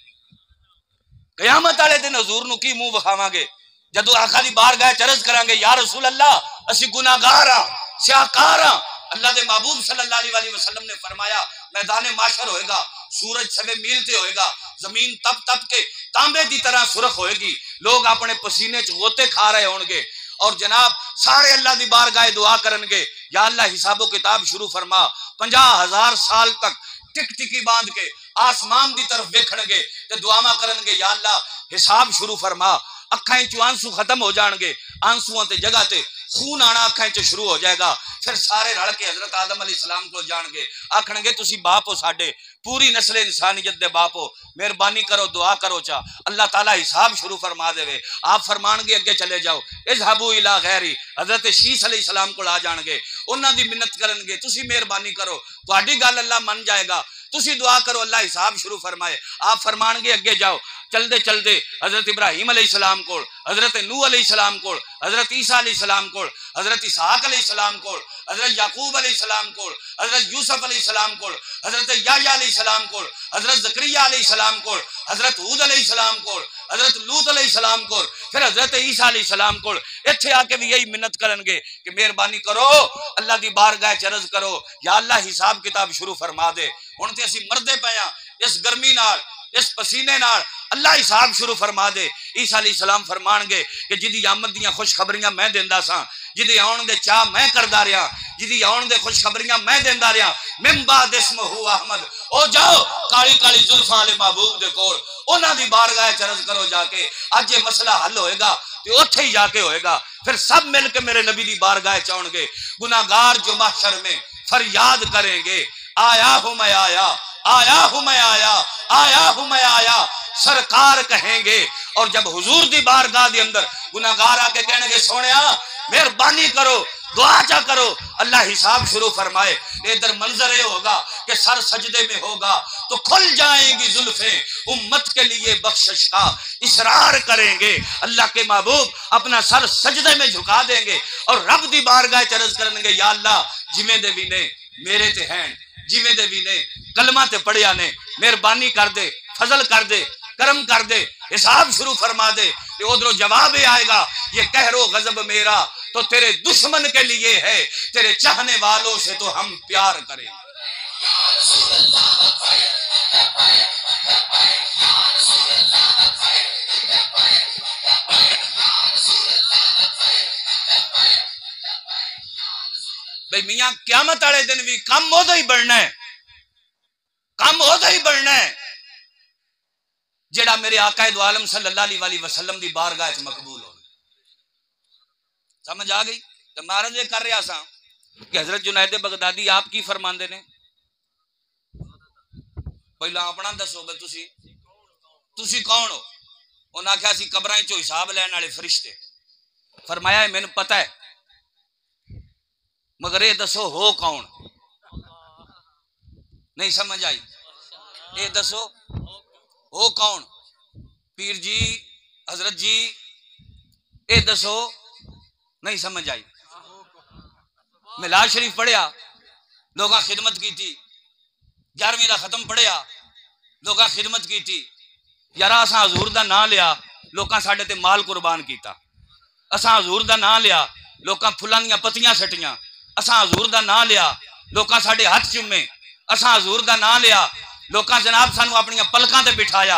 क़यामत वाले दिन हजूर नूं की मुंह विखावांगे जदों आका दी बारगाह च अर्ज़ करांगे या रसूल अल्लाह असीं गुनाहगार हां, सियाकार हां। अल्लाह दे महबूब सल्लल्लाहु अलैहि वसल्लम ने फरमाया मैदान माशर होएगा, सूरज सवे मील ते होएगा, जमीन तप तप के तांबे की तरह सुरख होएगी, लोग अपने पसीने च गोते खा रहे होंगे और जनाब सारे अल्लाह दी बारगाह दुआ करनगे या अल्लाह हिसाबो किताब शुरू फरमा। 50,000 साल तक टिक टिकी बांध के आसमान की तरफ वेखणगे ते दुआवां करनगे, या अल्लाह हिसाब शुरू फरमा। अखां चो आंसू खत्म हो जाएंगे, आंसुओं ते जगह ते खून आना अखां च शुरू हो जाएगा। फिर सारे रल के हजरत आदम अलैहिस्सलाम को जाणगे, आखणगे तुसी बाप हो साडे, पूरी नस्ल इंसानियत दे बाप हो, मेहरबानी करो दुआ करो चा अल्लाह ताला हिसाब शुरू फरमा देवे। आप फरमानगे अगे चले जाओ, इज़हबू इला गैरी, हजरत शीस अलैहिस्सलाम को आ जाणगे, उन्हां दी मिन्नत करनगे, तुसी मेहरबानी करो, तुहाडी गल अल्लाह मन जाएगा, तुसी दुआ करो अल्लाह हिसाब शुरू फरमाए। आप फरमानगे अगे जाओ, चलते चलते हजरत इब्राहिम अलैहिस्सलाम कोल, हजरत नूह अलैहिस्सलाम कोल, हजरत ईसा अलैहिस्सलाम कोल, हजरत इसहाक अलैहिस्सलाम कोल, हजरत याकूब अलैहिस्सलाम कोल, हजरत यूसुफ अलैहिस्सलाम कोल, हजरत याह्या अलैहिस्सलाम कोल, हजरत ज़करिया अलैहिस्सलाम कोल, हजरत हूद अलैहिस्सलाम कोल, हजरत लूत अलैहिस्सलाम कोल, फिर हजरत ईसा अलैहिस्सलाम कोल। इत्थे आके भी यही मिन्नत करनगे कि मेहरबानी करो, अल्लाह दी बारगाह च अर्ज करो, या अल्लाह हिसाब किताब शुरू फरमा दे। हुण ते असीं मरदे पए आ इस गर्मी नाल, इस पसीने नाल, अल्लाह हिसाब शुरू फरमा दे। ईसा अलैहिस्सलाम फरमानगे कि जिदी आमद दियां खुशखबरियां मैं देंदा सा, जिदी आउण दे चाह मैं करदा रहा, जिदी आउण दे खुशखबरियां मैं देंदा रहा, मिन बाद इस्मुहु अहमद, ओ जाओ काली काली जुल्फां वाले महबूब दे कोल, उन्हां दी बारगाह च अर्ज करो जाके, अज ये मसला हल होएगा ते उत्थे ही जाके होएगा। फिर सब मिल के मेरे नबी दी बारगाह च आउणगे, गुनाहगार जो महशर में फरियाद करेंगे, आया हूं मैं आया, आया हूं मैं आया, आया हूं मैं आया, सरकार कहेंगे। और जब हुजूर दी बारगाह दे अंदर गुनाहगार आके कहणगे, सोनिया मेहरबानी करो, दुआ चा करो, अल्लाह हिसाब शुरू फरमाए। इधर मंजर ये होगा कि सर सजदे में होगा तो खुल जाएंगी जुल्फें, उम्मत के लिए बख्शिश का इसरार करेंगे। अल्लाह के महबूब अपना सर सजदे में झुका देंगे और रब दी बारगाह च अर्ज करेंगे, या अल्लाह जिवें दे भी ने मेरे ते हैं, जिवें दे भी ने कलमा ते पढ़िया ने, मेहरबानी कर दे, फजल कर दे, करम कर दे, हिसाब शुरू फरमा दे। उधरों जवाब ये आएगा, ये कहरो गजब मेरा तो तेरे दुश्मन के लिए है, तेरे चाहने वालों से तो हम प्यार करें। भाई मियां क़यामत वाले दिन भी कम ओदा ही बढ़ना है, कम ओदा ही बढ़ना है जेड़ा मेरे आका दो आलम सल्लल्लाहु अलैहि वसल्लम दी बारगाह च मकबूल हो। समझ आ गई? तो महाराज ये कर रहा सा कि हजरत जुनैद बगदादी आप की फरमांदे ने, पहला अपना दसो भाई तुसी कौन हो? उन्हें आख्या सी कबरां चो हिसाब लैन वाले फरिश्ते। फरमाया मैनू पता है, मगर ये दसो हो कौन? नहीं समझ आई? ये दसो हो कौन? पीर जी, हजरत जी, ये दसो, नहीं समझ आई? मिलाद शरीफ पढ़िया, लोग खिदमत की थी, 11वीं का खत्म पढ़िया, लोग खिदमत की थी, यार असा हजूर का नाम लिया, लोग साडे ते माल कुर्बान किया, असा हजूर का नाम लिया, लोग फुलों दी पत्तियां सटियां, असा हजूर का नाम लिया, लोग साडे हाथ चूमे, असा हजूर का नाम लिया, लोग जनाब सानू अपन पलकों से बिठाया,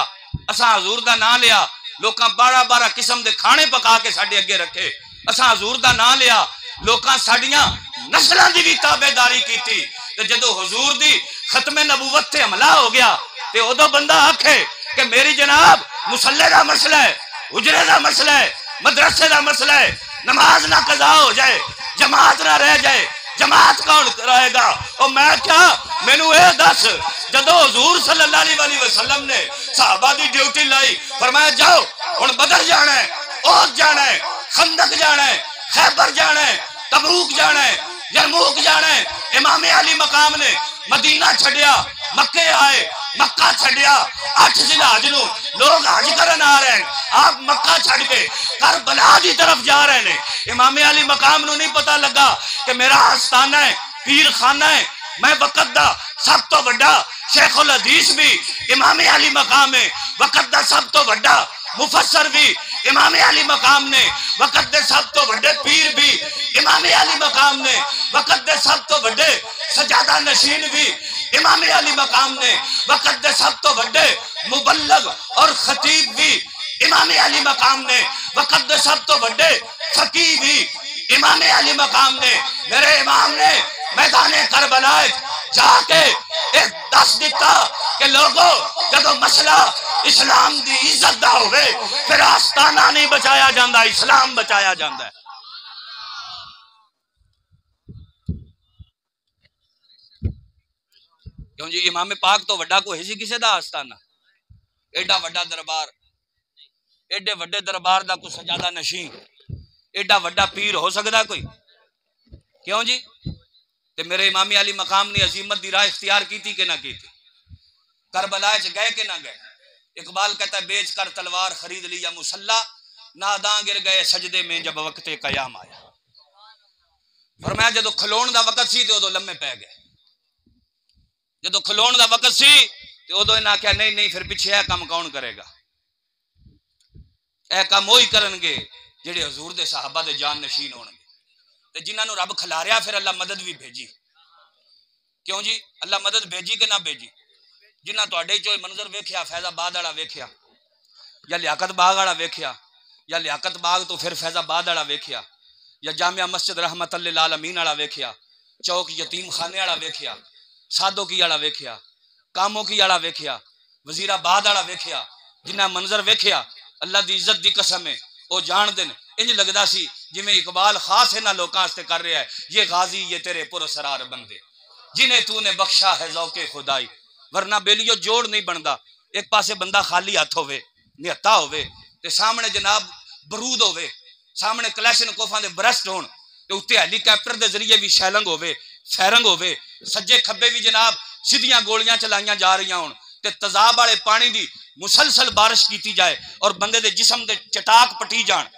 असा हजूर का नाम लिया, लोग 12-12 किस्म के खाने पका के साडे अगे रखे, असा हजूर का नाम लिया, लोग साडियां नस्लों की भी ताबेदारी की। जो हजूर की खत्मे नबूवत से हमला हो गया तो उदो बंदा आखे कि मेरी जनाब मुसल्ले का मसला है, उजरे का मसला है, मदरसे का मसला है, नमाज ना कज़ा हो जाए, जमात ना रह जाए, जमात कौन रहेगा? और मैं क्या, मैनू ये दस, जदों हुजूर सल्लल्लाहु अलैहि वसल्लम ने सहाबा की ड्यूटी लाई, फरमाया जाओ हुण बदर जाना है, ओहद जाना है, खंदक जाना है, खैबर जाना है, तबूक जाना है, यरमूक जाना है, इमाम अली मकाम ने मदीना छड़िया, मक्के आए, मक्का छड़िया, 8 जिलहज नूं लोग हज करन आ रहे हैं, आप मक्का छड़ के करबला की तरफ जा रहे हैं। इमाम अली मकाम नूं नहीं पता लगा कि मेरा आस्थाना है, पीर खाना है, मैं वक़्त दा सब तो बड़ा शेखुल हदीस भी इमाम अली मकाम है, वक़्त दा सब तो बड़ा मुफस्सर भी इमाम अली मकाम ने, वक़्त दे सब तो बड़े पीर भी इमाम अली मकाम ने, वक़्त दे सब तो बड़े सजादा नशीन भी इमाम अली मकाम ने, वक़्त दे सब तो बड़े मुबल्लग और खतीब भी इमाम अली मकाम ने, वक़्त दे सब तो बड़े फकीह भी इमाम अली मकाम ने। मेरे इमाम ने मैदान करबला जाके एक दस दिता कि लोगों जदों मसला इस्लाम की इज्जत का होवे फिर आस्ताना नहीं बचाया जाता, इस्लाम बचाया जाता है। क्यों जी इमाम पाक तो वड्डा कोई सी किसी का आस्ताना, एडा वड्डा दरबार, एडे वड्डे दरबार का कोई सजादा नशी, एडा वड्डा पीर हो सकता कोई? क्यों जी? ते मेरे इमामी अली मकाम ने अजीमत की राह इख्तियार की थी कि ना की थी? करबला च गए कि ना गए? इकबाल कहता है बेच कर तलवार खरीद लिया मुसल्ला, नादां गिर गए सजदे में जब वक्त कयाम आया। फरमाया जदों खलोण का वक्त सी तो उदों लम्मे पै गए, जदों खलोण का वक्त सी तो उदों इन्हें आख्या नहीं नहीं फिर पिछे यह काम कौन करेगा, यह काम वो ही करनगे जेडे हजूर दे साहबा दे जान नशीन होणगे ते जिन्हां नूं रब खिलारिया फिर अल्लाह मदद भी भेजी। क्यों जी अल्लाह मदद भेजी कि ना भेजी? जिन्हां तुहाडे चो मंजर वेख्या फैजाबाद वाला वेख्या या लियाकत बाग वाला वेख्या या लियाकत बाग तो फिर फैजाबाद वाला वेख्या या जामिया मस्जिद रहमत लिल आलमीन वाला वेख्या, चौक यतीम खाने वाला वेख्या, सादोकी वाला वेख्या, कामोकी वाला वेख्या, वजीराबाद वाला वेख्या, जिन्हां मंजर वेख्या अल्लाह की इज्जत की कसम है वो जान देन इंज लगता सी जिवें इकबाल खास इन्हां लोकां वास्ते कर रहा है, ये गाजी ये तेरे पुरसरार बंदे जिन्हें तूने बख्शा है ज़ौके खुदाई। वरना बेलियो जोड़ नहीं बनता, एक पासे बंदा खाली हाथ होवे निहत्ता होवे ते सामने जनाब बरूद होवे, सामने कलैशन कोफां दे ब्रस्ट होण ते उत्ते हैलीकैप्टर दे जरिए भी शैलंग होवे फैरंग होवे, सज्जे खब्बे भी जनाब सीधियां गोलियां चलाइयां जा रही होण ते तजाब वाले पानी दी मुसलसल बारिश की जाए और बंदे दे जिस्म दे चटाक पटी जान,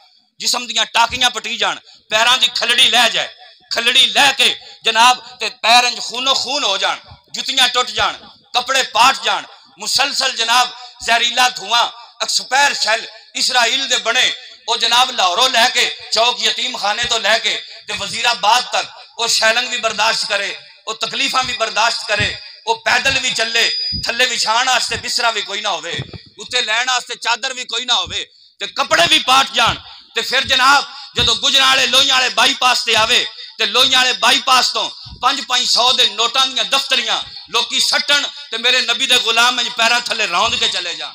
जिस्म दियां टाकियां पटी जान, पैरां दी खलड़ी लह जाए, खलड़ी लह के जनाब ते पैर इंज खूनो खून हो जान, जुतियां टुट जान, कपड़े पाट जान, मुसलसल जनाब जहरीला धुआं एक्सपायर शैल इसराइल दे बने वो जनाब लाहौरों लैके चौक यतीम खाने तो लैके ते वजीराबाद तक वो शैलंग भी बर्दाश्त करे, वो तकलीफा भी बर्दाश्त करे, वो पैदल भी चले, थले विछाण वास्ते बिस्तरा भी कोई ना होवे, उत्ते लैण वास्ते चादर भी कोई ना होवे ते कपड़े भी पाट जान ते फिर जनाब जदों गुजराले लोहियां वाले बाईपास ते आवे ते लोहियां वाले बाईपास तो 5-500 दे नोटां दीयां दफ्तरियां लोकी सट्टन ते मेरे नबी दे गुलाम इंज पैरां थले रौंद के चले जान।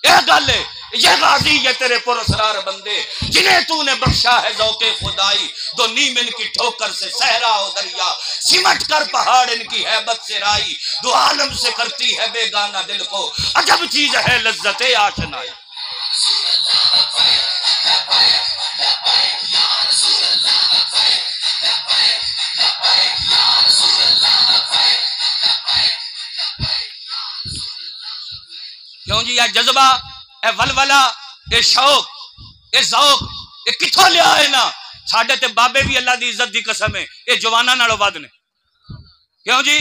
यह गल है, ये गाजी ये तेरे पुरसरार बंदे जिन्हें तूने बख्शा है ज़ौके खुदाई, दो नीम इनकी ठोकर से सहरा हो दरिया, सिमट कर पहाड़ इनकी हैबत से राई, दो आलम से करती है बेगाना दिल को अजब चीज है लज्जते आशनाई। क्यों जी यह जज्बा ए वलवला ए शौक ए ज़ौक ए किथों लिया है ना? साडे ते बाबे भी अल्लाह दी इज्जत दी कसम है ये जवानां नालों वध ने। क्यों जी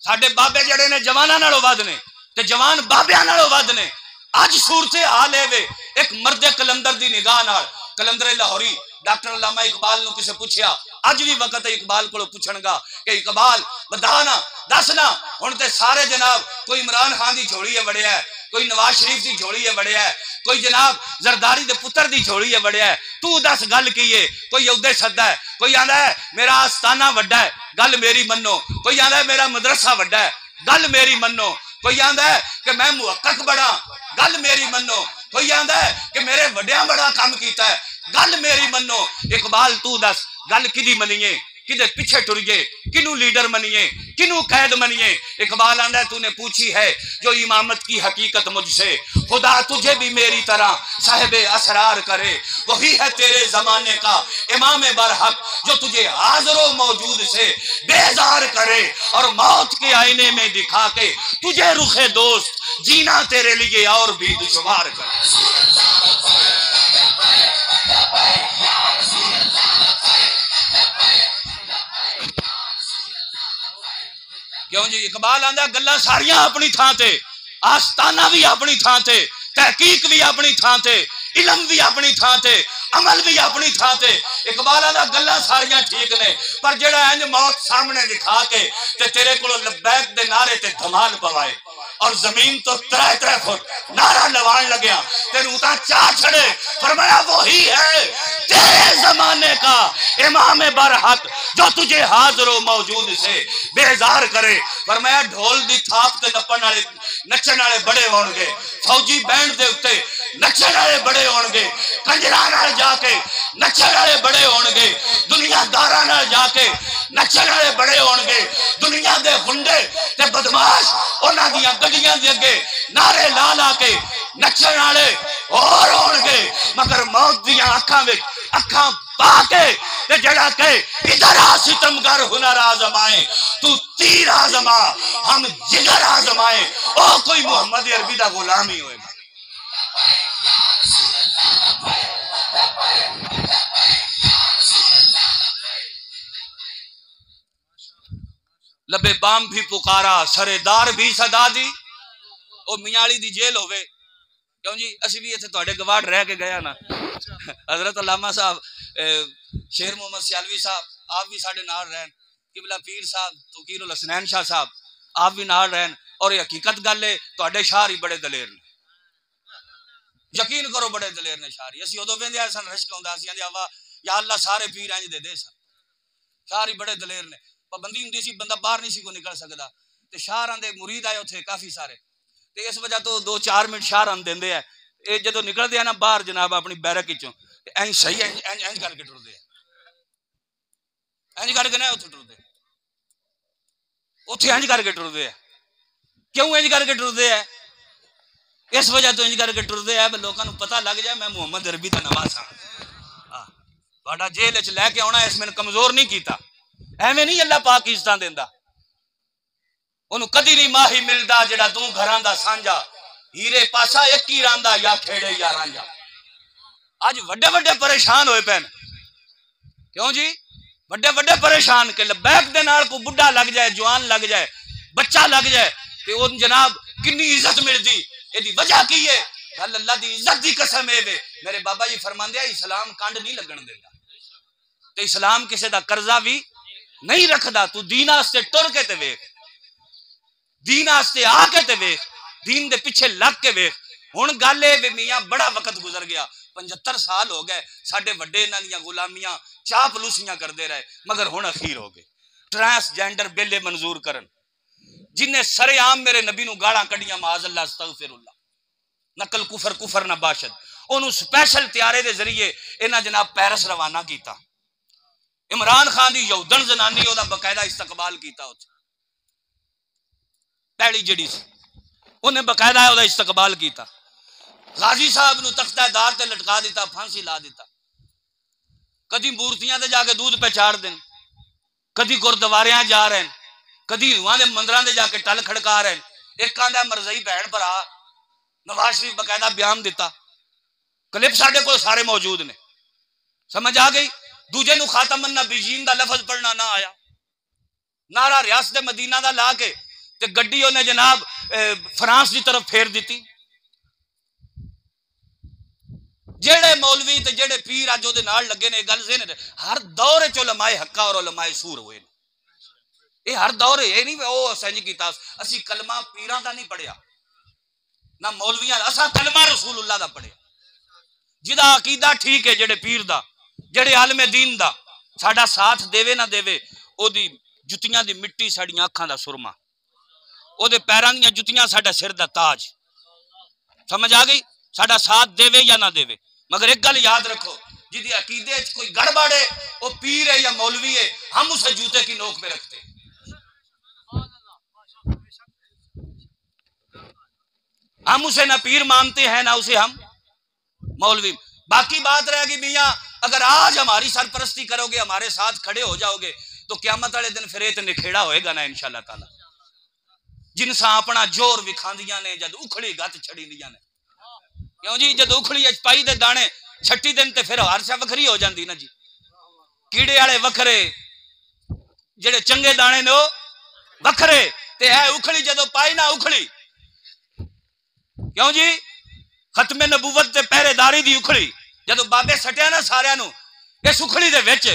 साडे बाबे जड़े ने जवानां नालों वध ने ते जवान बाबियां नालों वध ने। अज सूरत हाल है एक मर्दे कलंदर दी निगाह नाल कलंदर लाहौरी डॉक्टर अल्लामा इकबाल नु किसे पूछया, अज भी वक्त है इकबाल को पूछणगा कि इकबाल बता ना दस ना हुण ते सारे जनाब कोई इमरान खान दी झोली है वड़िया है, कोई नवाज शरीफ की झोली है वड़िया है, कोई जनाब जरदारी दे पुत्र दी झोली है वड़िया है, तू दस गल की है? कोई उहदे सदा है, कोई आंदा है मेरा आस्थाना वड्डा है गल मेरी मनो, कोई आंदा है मेरा मदरसा वड्डा है गल मेरी मनो, कोई आंदा है कि मैं मुहक्कक बड़ा गल मेरी मनो, कोई आंदा है कि मेरे वड्डियां बड़ा काम कीता है गल मेरी मनो। इकबाल तू दस गल किदी मनीए, किदे पीछे टुरिए, किनू लीडर मनीए, किनू कैद मनीए? इकबाल आंदा तूने पूछी है जो इमामत की हकीकत मुझसे, खुदा तुझे भी मेरी तरह साहिबे असरार करे, वही है तेरे जमाने का इमाम बरहक जो तुझे हाज़िरो मौजूद से बेजार करे और मौत के आईने में दिखा के तुझे रुखे दोस्त जीना तेरे लिए और भी दुश्वार करे। क्यों जी इकबाल आंदा गल्लां सारियां अपनी थां ते, आस्ताना भी अपनी थां ते, तहकीक भी अपनी थां ते, इलम भी अपनी थां ते, अमल भी अपनी थां ते। इकबाल आंदा गल्लां सारियां ठीक ने पर जेड़ा इंज मौत सामने दिखा के ते तेरे कोलों लब्बैक दे नारे ते धमाल पवाए और जमीन तो 3-3 फुट नारा लवान लग्या तेनू तां चाह छड़े। फरमाया वही है तेरे जमाने का इमाम बरहक जो तुझे हाजिर मौजूद से बेजार करे। पर मैं ढोल दी थाप ते नचण वाले बड़े होणगे, फौजी बैंड दे उत्ते नचण वाले बड़े होणगे, कंजरां नाल जाके नचण वाले बड़े होणगे, दुनियादारां नाल जाके नचण वाले बड़े होणगे, दुनिया दे गुंडे ते बदमाश उन्हां दियां गड्डियां दे अगे नारे ला ला के नचण वाले और होणगे। मगर मौत दियां अखां विच अखां पाके ते जड़ा के इधर आ सितमगर हुनर आजमाए, तू तीर आजमा हम जिगर आजमाए। ओ कोई मोहम्मद अरबी दा गुलाम ही होएगा। लबे बाम भी पुकारा, सरेदार भी सदा दी। ओ मियाली दी जेल होवे, क्यों जी असी भी इत्थे तुहाडे गवाड़ रह के गया ना। हजरत अल्लामा साहब शेर मोहम्मद सियालवी साहब आप भी साडे नाल रहन, किबला पीर साहब तकीरुल हसनैन शाह साहब आप भी नाल रहन। और ये हकीकत गल है तुहाडे शार ही बड़े दलेर ने, यकीन करो बड़े दलेर ने शार ही। असी उदों वेंदे सन रश्क आउंदा सी, आवा या अल्लाह सारे पीर इंज दे सन। शार ही बड़े दलेर ने, पाबंदी हुंदी सी बंदा बाहर नहीं सी को निकल सकदा ते शारां दे मुरीद आए उत्थे काफी सारे, ते इस वजह तो 2-4 मिनट शारां देंदे आ। ये जदों निकलदे आ ना बाहर जनाब अपनी बैरक विचों इंज सही इंज करके टुरदे आ, इंज करके ना उत्थे टुरदे, उत्थे इंज करके टुरदे आ। क्यों इंज करके टुरदे आ? इस वजह तो इंज करके टुरदे आ लोगों को पता लग जाए मैं मुहम्मद अरबी दा नवासा हाँ। तुहाडा जेल च लैके आउणा इस मैनूं कमजोर नहीं कीता, एवें नहीं अल्लाह पाक इज्जतां देंदा। उन्होंने कदी नहीं माही मिलता जेड़ा तू घरां दा सांझा, हीरे पासा एक ही रांदा या खेड़े या रांझा। अज वड्डे वड्डे परेशान होए पैन, क्यों जी वड्डे वड्डे परेशान के लबैक दे नाल को बुढ़ा लग जाए, जवान लग जाए, बच्चा लग जाए ते उन जनाब कितनी इज्जत मिलती। एदी वजह की है? गल अल्लाह दी इज्जत दी कसम है। मेरे बाबा जी फरमांदे इस्लाम कंड नहीं लगन देता, ते इस्लाम किसी दा कर्जा भी नहीं रखदा। तू दीन वास्ते टुर के ते वेख, दीन वास्ते आके ते वेख, दीन दे पिछे लग के वेख। हुण गल ए मियां बड़ा वक्त गुजर गया, 75 साल हो गए साडे वड्डे इन्हां दियां गुलामियां चापलूसियां करदे रहे, मगर हुण अखीर हो गए। ट्रांसजेंडर बिल मंजूर करन, जिन्हें सरेआम मेरे नबी नूं गालां कढ़ियां माअज़ल्लाह अस्तगफिरुल्लाह, नकल कुफर कुफर न बाशद, उन्होंने स्पैशल त्यारे दे जरिए इन्हां जनाब पेरिस रवाना किया। इमरान खान की यहूदन जनानी ओदा बकायदा इस्तकबाल किया, पैड़ी जिहड़ी सी उन्हें बकायदा ओदा इस्तकबाल किया। गाजी साहब नूं तख्तादार ते लटका दिता, फांसी ला दिता। कदी मूर्तियां ते जाके दूध पे चाड़ देन, कदी गुरुद्वारियां जा रहे हैं, कदी हिंदुआं दे मंदिरां दे जाके टल खड़का रहे हैं। एक आंदा मरज़ई भैन भरा नवाज शरीफ बकायदा बयान दिता, क्लिप साडे कोल सारे मौजूद ने, समझ आ गई। दूजे नूं खातमुन नबीयीन दा लफज पढ़ना ना आया, नारा रियासत मदीना दा ला के ते गड्डी उन्हें जनाब फ्रांस की तरफ फेर दी। जेड़े मौलवी ते जेड़े पीर अज उहदे नाल लगे ने, गल ज़हन हर दौर च उलमाए हक्का और उलमाए सूर हुए, ये हर दौर ये नहीं वो सैंज कीता असी कलमा पीरां दा नहीं पढ़िया ना मौलवियां, असा कलमा रसूलुल्लाह दा पढ़िया। जिदा अकीदा ठीक है, जेड़े पीर दा जेड़े आलमे दीन दा साडा साथ देवे ना देवे, ओदी जुतियां दी मिट्टी साडियां अखां दा सुरमा, ओदे पैरां दीयां जुतियां साडा सिर दा ताज। समझ आ गई? साडा साथ देवे या ना देवे, मगर एक गल याद रखो, जिदी अकीदे च कोई गड़बड़ है वो पीर है या मौलवी है, हम उसे जूते की नोक पे रखते। हम उसे ना पीर मानते हैं ना उसे हम मौलवी। बाकी बात रहेगी मियाँ, अगर आज हमारी सरपरस्ती करोगे, हमारे साथ खड़े हो जाओगे, तो क्यामत वाले दिन फिर एक निखेड़ा होएगा ना इंशाअल्लाह ताला। जिनसा अपना जोर विखांदियां ने जद उखड़ी गत छड़ींदियां ने, क्यों जी जद उखड़ी पाई दे दाने छट्टी दिन ते फिर हर शा वखरी हो जाती ना जी। कीड़े वाले वखरे, जेड़े चंगे दाने ने वखरे, ते है उखड़ी जदों पाई ना उखड़ी, क्यों जी खत्मे नबूवत ते पहरेदारी दी उखड़ी जदों बाबे सटिया ना सारिया नूं इस उखड़ी दे विच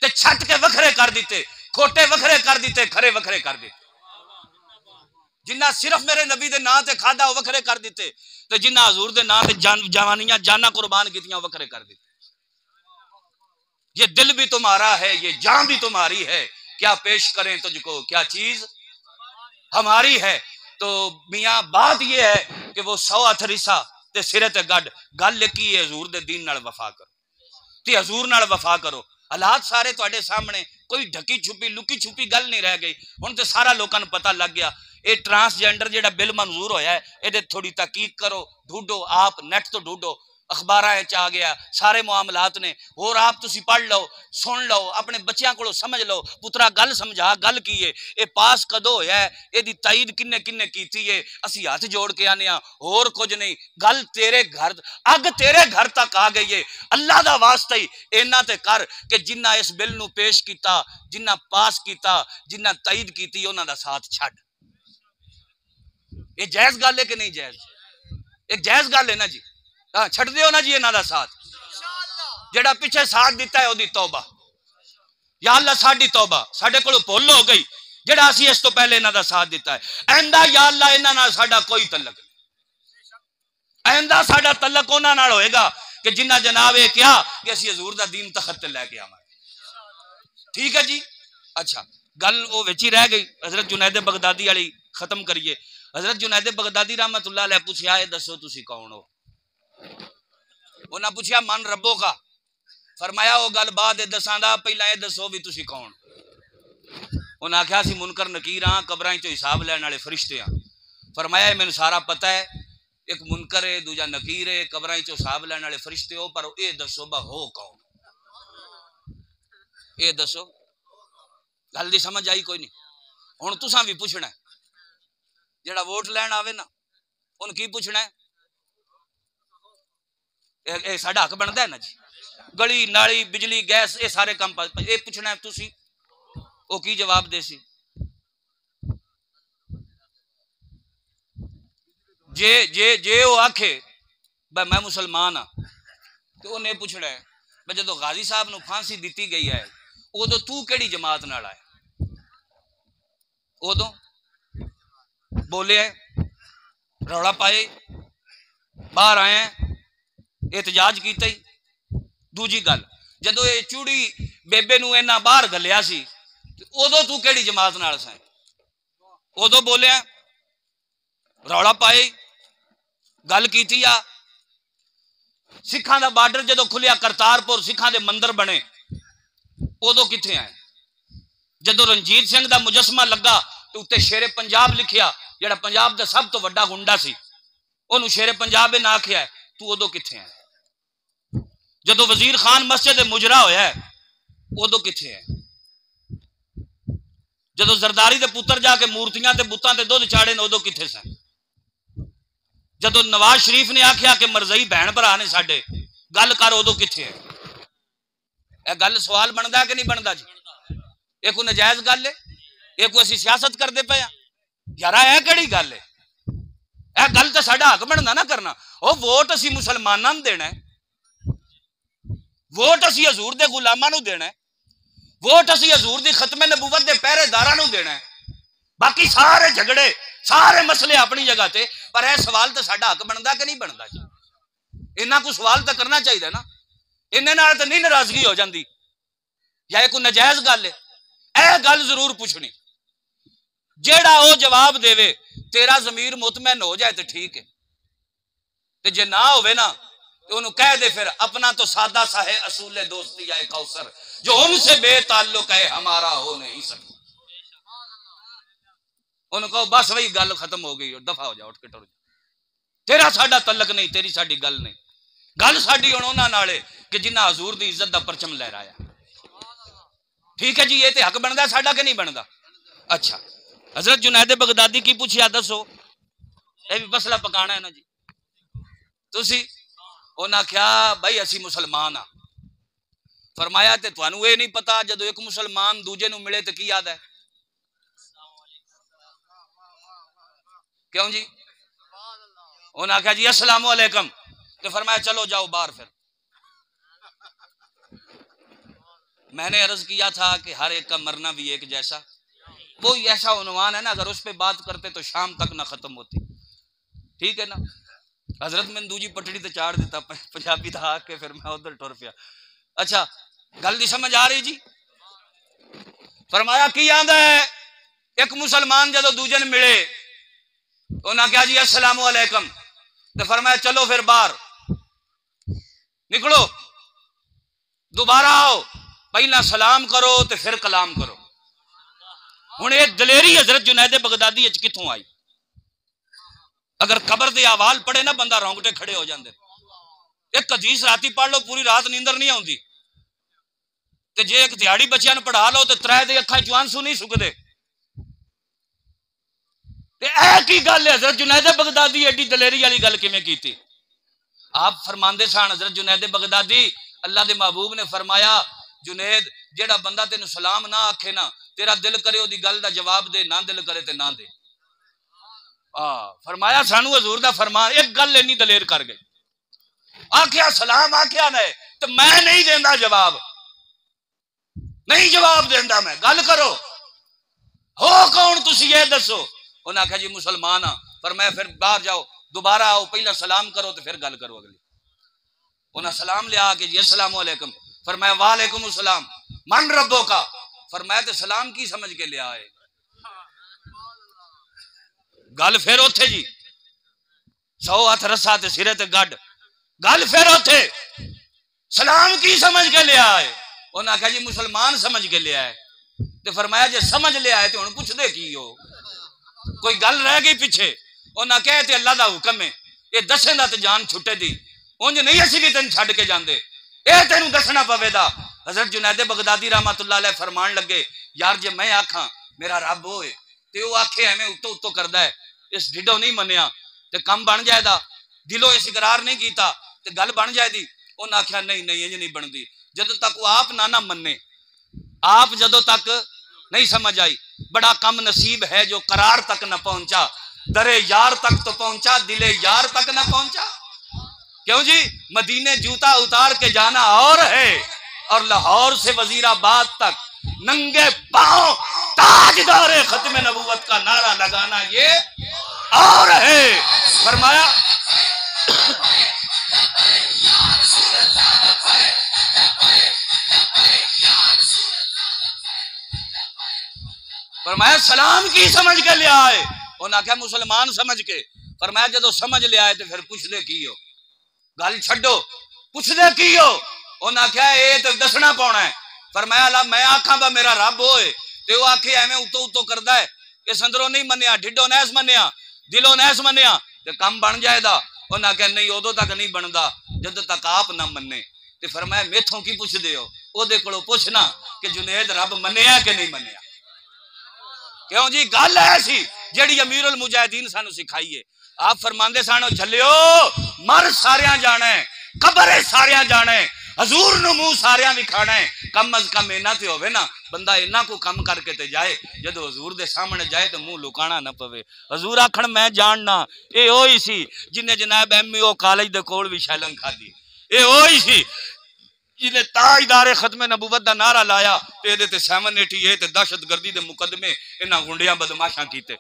ते छट के वखरे कर दिते, खोटे वखरे कर दिते, खरे वखरे कर दिते। जिन्ना सिर्फ मेरे नबी दे नां ते खादा वो वखरे कर दिते, ते जिन्ना हजूर दे नां ते जवानियां जाना कुर्बान कीतियां वखरे कर दिते। ये दिल भी तुम्हारा है, ये जान भी तुम्हारी है, क्या पेश करें तुझको, क्या चीज हमारी है। तो मियां बात ये है कि वो 100 अथरीसा ते सिरे ते गड गल की है, हजूर दे दीन नाल वफा करो ते हजूर नाल वफा करो। हालात सारे तुहाडे सामने, कोई ढकी छुपी लुकी छुपी गल नहीं रह गई। हुण ते सारा लोकां नूं पता लग गया ये ट्रांसजेंडर जिहड़ा बिल मंजूर होया है, ये थोड़ी तहकीक करो, ढूंढो, आप नेट तो ढूंढो, अखबारां आ गया, सारे मामलात ने। और आप तुसी पढ़ लो, सुन लो, अपने बच्चों को समझ लो, पुत्रा गल समझा गल की है, ये पास कदों होया है, ये ताईद किन्ने किन्ने कीती है। असी हाथ जोड़ के आने होर कुछ नहीं, गल तेरे घर, अग तेरे घर तक आ गई है। अल्लाह दा वास्ता ही इन्ना ते कर कि जिन्ना इस बिल नूं पेश किया, जिन्ना पास किया, जिन्ना ताईद की, उन्हां दा साथ छड्ड। ये जायज गल है कि नहीं जायज? एक जायज गल है ना जी। हाँ, छड्ड दियो ना जी इन्हां दा साथ। जेड़ा पिछे साथ दिता है ओदी तौबा, या अल्लाह साडी तौबा, साडे कोलों भुल हो गई जेड़ा असी इस तो पहले इन्हां दा साथ दिता है। आइंदा या अल्लाह इन्हां नाल साडा कोई तल्लक नहीं। आइंदा साडा तल्लक उन्हां नाल होएगा कि जिन्ना जनाब ये क्या कि असी हजूर दा दीन तखत ते लेके आवांगे। ठीक है जी। अच्छा, गल वो विच ही रह गई। हजरत जुनैद बगदादी वाली खत्म करिए। हजरत जुनैद बगदादी रहमतुल्लाह अलैह पूछया, ये दसो तुसी कौन हो? उन्हें पूछया मन रब्बो का। फरमाया वो गल बाद दसांदा, पहला ये दसो भी तुसी कौन? उन्हें आख्या सी मुनकर नकीर हाँ, कब्रां चो हिसाब लैण वाले फरिश्ते हाँ। फरमाया मैनूं सारा पता है, एक मुनकर है, दूजा नकीर है, कब्रां चो हिसाब लैण वाले फरिश्ते हो, पर ये दसो बा हो कौन? ये दसो। गल दी समझ आई कोई नहीं? हुण तुसां भी पूछना है, जेड़ा वोट लैण आवे ना उन की पूछना है, ये साडा हक बनता है ना जी। गली नाली बिजली गैस ये सारे काम ये पूछना है तुसी, वो की जवाब दे सी? जे जे जे वो आखे भाई मैं मुसलमान हाँ, तो उन्हें पूछना है भाई जो गाजी साहब नूं फांसी दी गई है उदो तू केड़ी जमात नाल आया? उदो बोले रौला पाए, बाहर आए, एहतजाज किया। दूजी गल, जदों ये चूड़ी बेबे नूं इन्हां बाहर गलिया सी, उदो तू केड़ी जमात नाल सा? उदो बोलिया, रौला पाए, गल की। सिखां दा बार्डर जदों खुलिया, करतारपुर सिखां दे मंदिर बने, उदो कित्थे आए? जदों रणजीत सिंह दा मुजस्मा लगा तो उत्ते शेरे पंजाब लिखिया, जेड़ा पंजाब दा सब तो वड्डा गुंडा सी, उहनूं शेरे पंजाब ना आखिया, तू उदो कित्थे आए? जदों वजीर खान मस्जिद मुजरा होया है, उदो कित्थे है? जदों जरदारी दे पुत्र जाके मूर्तियां ते बुतां ते दुध चाड़े ने, उदो कित्थे सन? जदों नवाज शरीफ ने आख्या कि मरजई भैन भरा ने साडे, गल कर, उदो कित्थे है? यह गल सवाल बनता कि नहीं बनता जी? ये कोई नजायज गल है? ये कोई असीं सियासत करते पे यार? यह केड़ी गल है? यह गल तो साडा हक बनता ना करना। वो वोट असीं मुसलमानां नूं देना है, वोट असीं हजूर दे गुलामां नूं देना है, वोट असीं हजूर दी खत्मे नबूवत दे पहरेदारां नूं देना है। बाकी सारे झगड़े सारे मसले अपनी जगह ते, पर यह सवाल तो साडा हक बनता कि नहीं बनता जी? इन्हां को सवाल तो करना चाहिए ना। इन्हां नाल तो नहीं नाराजगी हो जाती, या कोई नजायज गल है? यह गल जरूर पूछनी, जेड़ा वो जवाब देवे तेरा जमीर मुतमैन हो जाए तो ठीक है, ते जे ना होवे ना तो उन्होंने कह दे फिर अपना तो सादा सा है असूल दोस्ती आए कौसर, जो उनसे बेताल्लुक है हमारा हो नहीं सकता। उन्होंने कहो बस वही गल खत्म हो गई, दफा हो जाओ, उठ के टुर जाओ, तेरा साडा तलक नहीं, तेरी साडी गल नहीं। गल साडी हुण उन्हां नाल है कि जिन्हां हजूर दी इज्जत दा परचम लहराया। ठीक है जी, ये तो हक बनता साडा कि नहीं बनता? अच्छा, हजरत जुनैद बगदादी की पूछिया, दसो ये भी मसला पकाना है ना जी तुसी? उन्हें आख्या भाई असी मुसलमान हाँ। फरमाया ते तुहानू ये नहीं पता जदों एक मुसलमान दूजे नूं मिले तो की याद है? क्यों जी? उन्हें आख्या जी अस्सलाम वालेकुम, तो फरमाया चलो जाओ बाहर। फिर मैंने अर्ज किया था कि हर एक का मरना भी एक जैसा, वो ऐसा उन्वान है ना, अगर उस पर बात करते तो शाम तक ना खत्म होती। ठीक है ना? हजरत मैंने दूजी पटड़ी तो चाड़ दिता पंजाबी था आके, फिर मैं उधर टुर पिया। अच्छा, गल दी समझ आ रही जी? फरमाया की आंदा है, एक मुसलमान जदों दूजे ने मिले उन्हें क्या जी अस्सलामु अलैकुम, तो फरमाया चलो फिर बाहर निकलो, दोबारा आओ, पहला सलाम करो तो फिर कलाम करो। हुण ये दलेरी हजरत जुनैद बगदादी कित्थों आई? अगर कबर दे अहवाल पढ़े ना बंदा रोंगटे खड़े हो जाते। एक हदीस राती पढ़ लो पूरी रात नींदर नहीं आती, ते जे एक दिहाड़ी बच्चियां नूं पढ़ा लो तो त्रै दे अखां चों आंसू नहीं सुकदे। की गल है हजरत जुनैद बगदादी एडी दलेरी वाली गल किवें कीती? आप फरमांदे सन हजरत जुनैद बगदादी अल्लाह दे महबूब ने फरमाया जुनैद जेड़ा बंदा तेन सलाम ना आखे ना, तेरा दिल करे ओदी गल दा जवाब दे, ना दिल करे ते ना दे। फरमाया सानू हजूर दा फरमान एक गल इन्नी दलेर कर गई, आख्या सलाम आख्या ने तो मैं नहीं देंदा जवाब, नहीं जवाब देंदा मैं, गल करो हो कौन तुसी ये दसो। उन्हें आख्या जी मुसलमान हाँ। फरमाया फिर बाहर जाओ, दोबारा आओ, पहला सलाम करो तो फिर गल करो अगली। उन्हें सलाम लिया कि जी अस्सलाम वालेकुम। फरमाया वालेकुम अस्सलाम, मन रब्बो का। फरमाया तो सलाम की समझ के लिया है? गल फिर उथे जी 100 हथ रस्सा ते सिरे ते गड, गल फिर उथे सलाम की समझ के लिया है? उन्हें आख्या जी मुसलमान समझ के लिया है। तो फरमाया जे समझ लिया है तो हुण पुछदे की हो, कोई गल रह गई पिछे? उन्हें कहे ते अल्लाह दा हुक्म है, ये दसेंदा ते जान छुटे दी, उंज नहीं असीं भी तेन छड्ड के जांदे, ये तेनू दसना पवेगा। हजरत जुनैद बगदादी रहमतुल्लाह अलैह फरमान लगे यार जे मैं आखा मेरा रब होए ते वो आखे एवें उत्तो उत्तो करदा है, इस ढिडो नहीं मनिया ते कम बन जाएगा, दिलों इस इकरार नहीं कीता ते गल बन जाएगी। उन्हें आख्या नहीं नहीं इंज नहीं बनती, जदों तक वो आप ना मन्ने, आप जदों तक नहीं समझ आई। बड़ा कम नसीब है जो करार तक न पहुंचा, दरे यार तक तो पहुंचा, दिले यार तक न पहुंचा। क्यों जी? मदीने जूता उतार के जाना और है, और लाहौर से वजीराबाद तक नंगे पांव ताजदारे खत्म नबूवत का नारा लगाना ये और है। फरमाया फरमाया सलाम की समझ के लिया है? उन्हें आख्या मुसलमान समझ के। फरमाया जदों समझ लिया है तो फिर पुछदे की हो, गल छड्डो, पुछदे की हो? उन्हें आख्या ये तो दसना पौना है। फरमाया ला मैं आखा बा मेरा रब होए ते वो आखे एवें उतो उतो करदा है, इस अंदरों नहीं मन्निया, ढिडों नैस मन्निया, दिलों नैस मन्निया ते कम बन जाएगा। उन्हें आख्या नहीं उदों तक नहीं बनता जदों तक आप ना मन्ने। ते फरमाया मेथों की पुछदे हो, ओदे कोलों पुछना कि जुनैद रब मन्निया कि नहीं मन्निया। क्यों जी? गल ऐसी जेड़ी अमीरुल मुजाहिदीन सानू सिखाई है। आप फरमांदे सन झल्लियो मर सारियां जाना है, कबर सारियां जाना है, हजूर नूं मुंह सारियां विखाना है, कम अज कम इना ते होवे ना बंदा इना को कम करके ते जाए, जदों हजूर दे सामने जाए तो मुंह लुकाना ना पवे। हजूर आखण मैं जानना ये ओही सी जिन्हें जनाब MAO कॉलेज दे कोल भी शैलंग खाधी, ये ओही सी जिन्हें ताजदारे खत्मे नबूवत का नारा लाया ते 788 ते दहशतगर्दी के मुकदमे इन्हां गुंडियां बदमाशां कीते।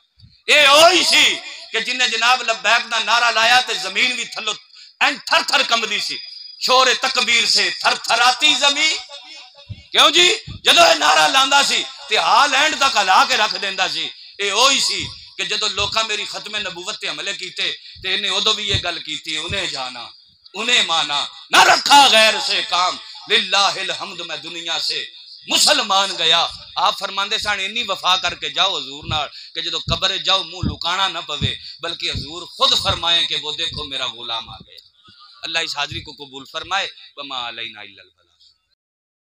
ये ओही सी कि जिन्हें जनाब लब्बैक का नारा लाया ते जमीन भी थल्लों थर थर कंबदी सी, शोरे तकबीर से थर थराती जमीन। क्यों जी? जदों ये नारा लांदा सी ते हालैंड तक हला के रख देंदा सी। ये ओही सी कि जदों लोकां मेरी खत्मे नबूवत ते हमले कीते ते इन्हें उदों भी ये गल कीती, उन्हें जाना उन्हें माना, ना रखा गैर से काम, लिल्लाहिल हम्द मैं दुनिया से मुसलमान गया। आप फरमांदे सन इन्नी वफा करके जाओ हजूर नाल कि जदों कब्र जाओ मुंह लुकाना ना पवे, बल्कि हजूर खुद फरमाए कि वो देखो मेरा गुलाम आ गया। अल्लाह इस हाजरी को कबूल फरमाए। वमा अलैना इल्लल बलाग।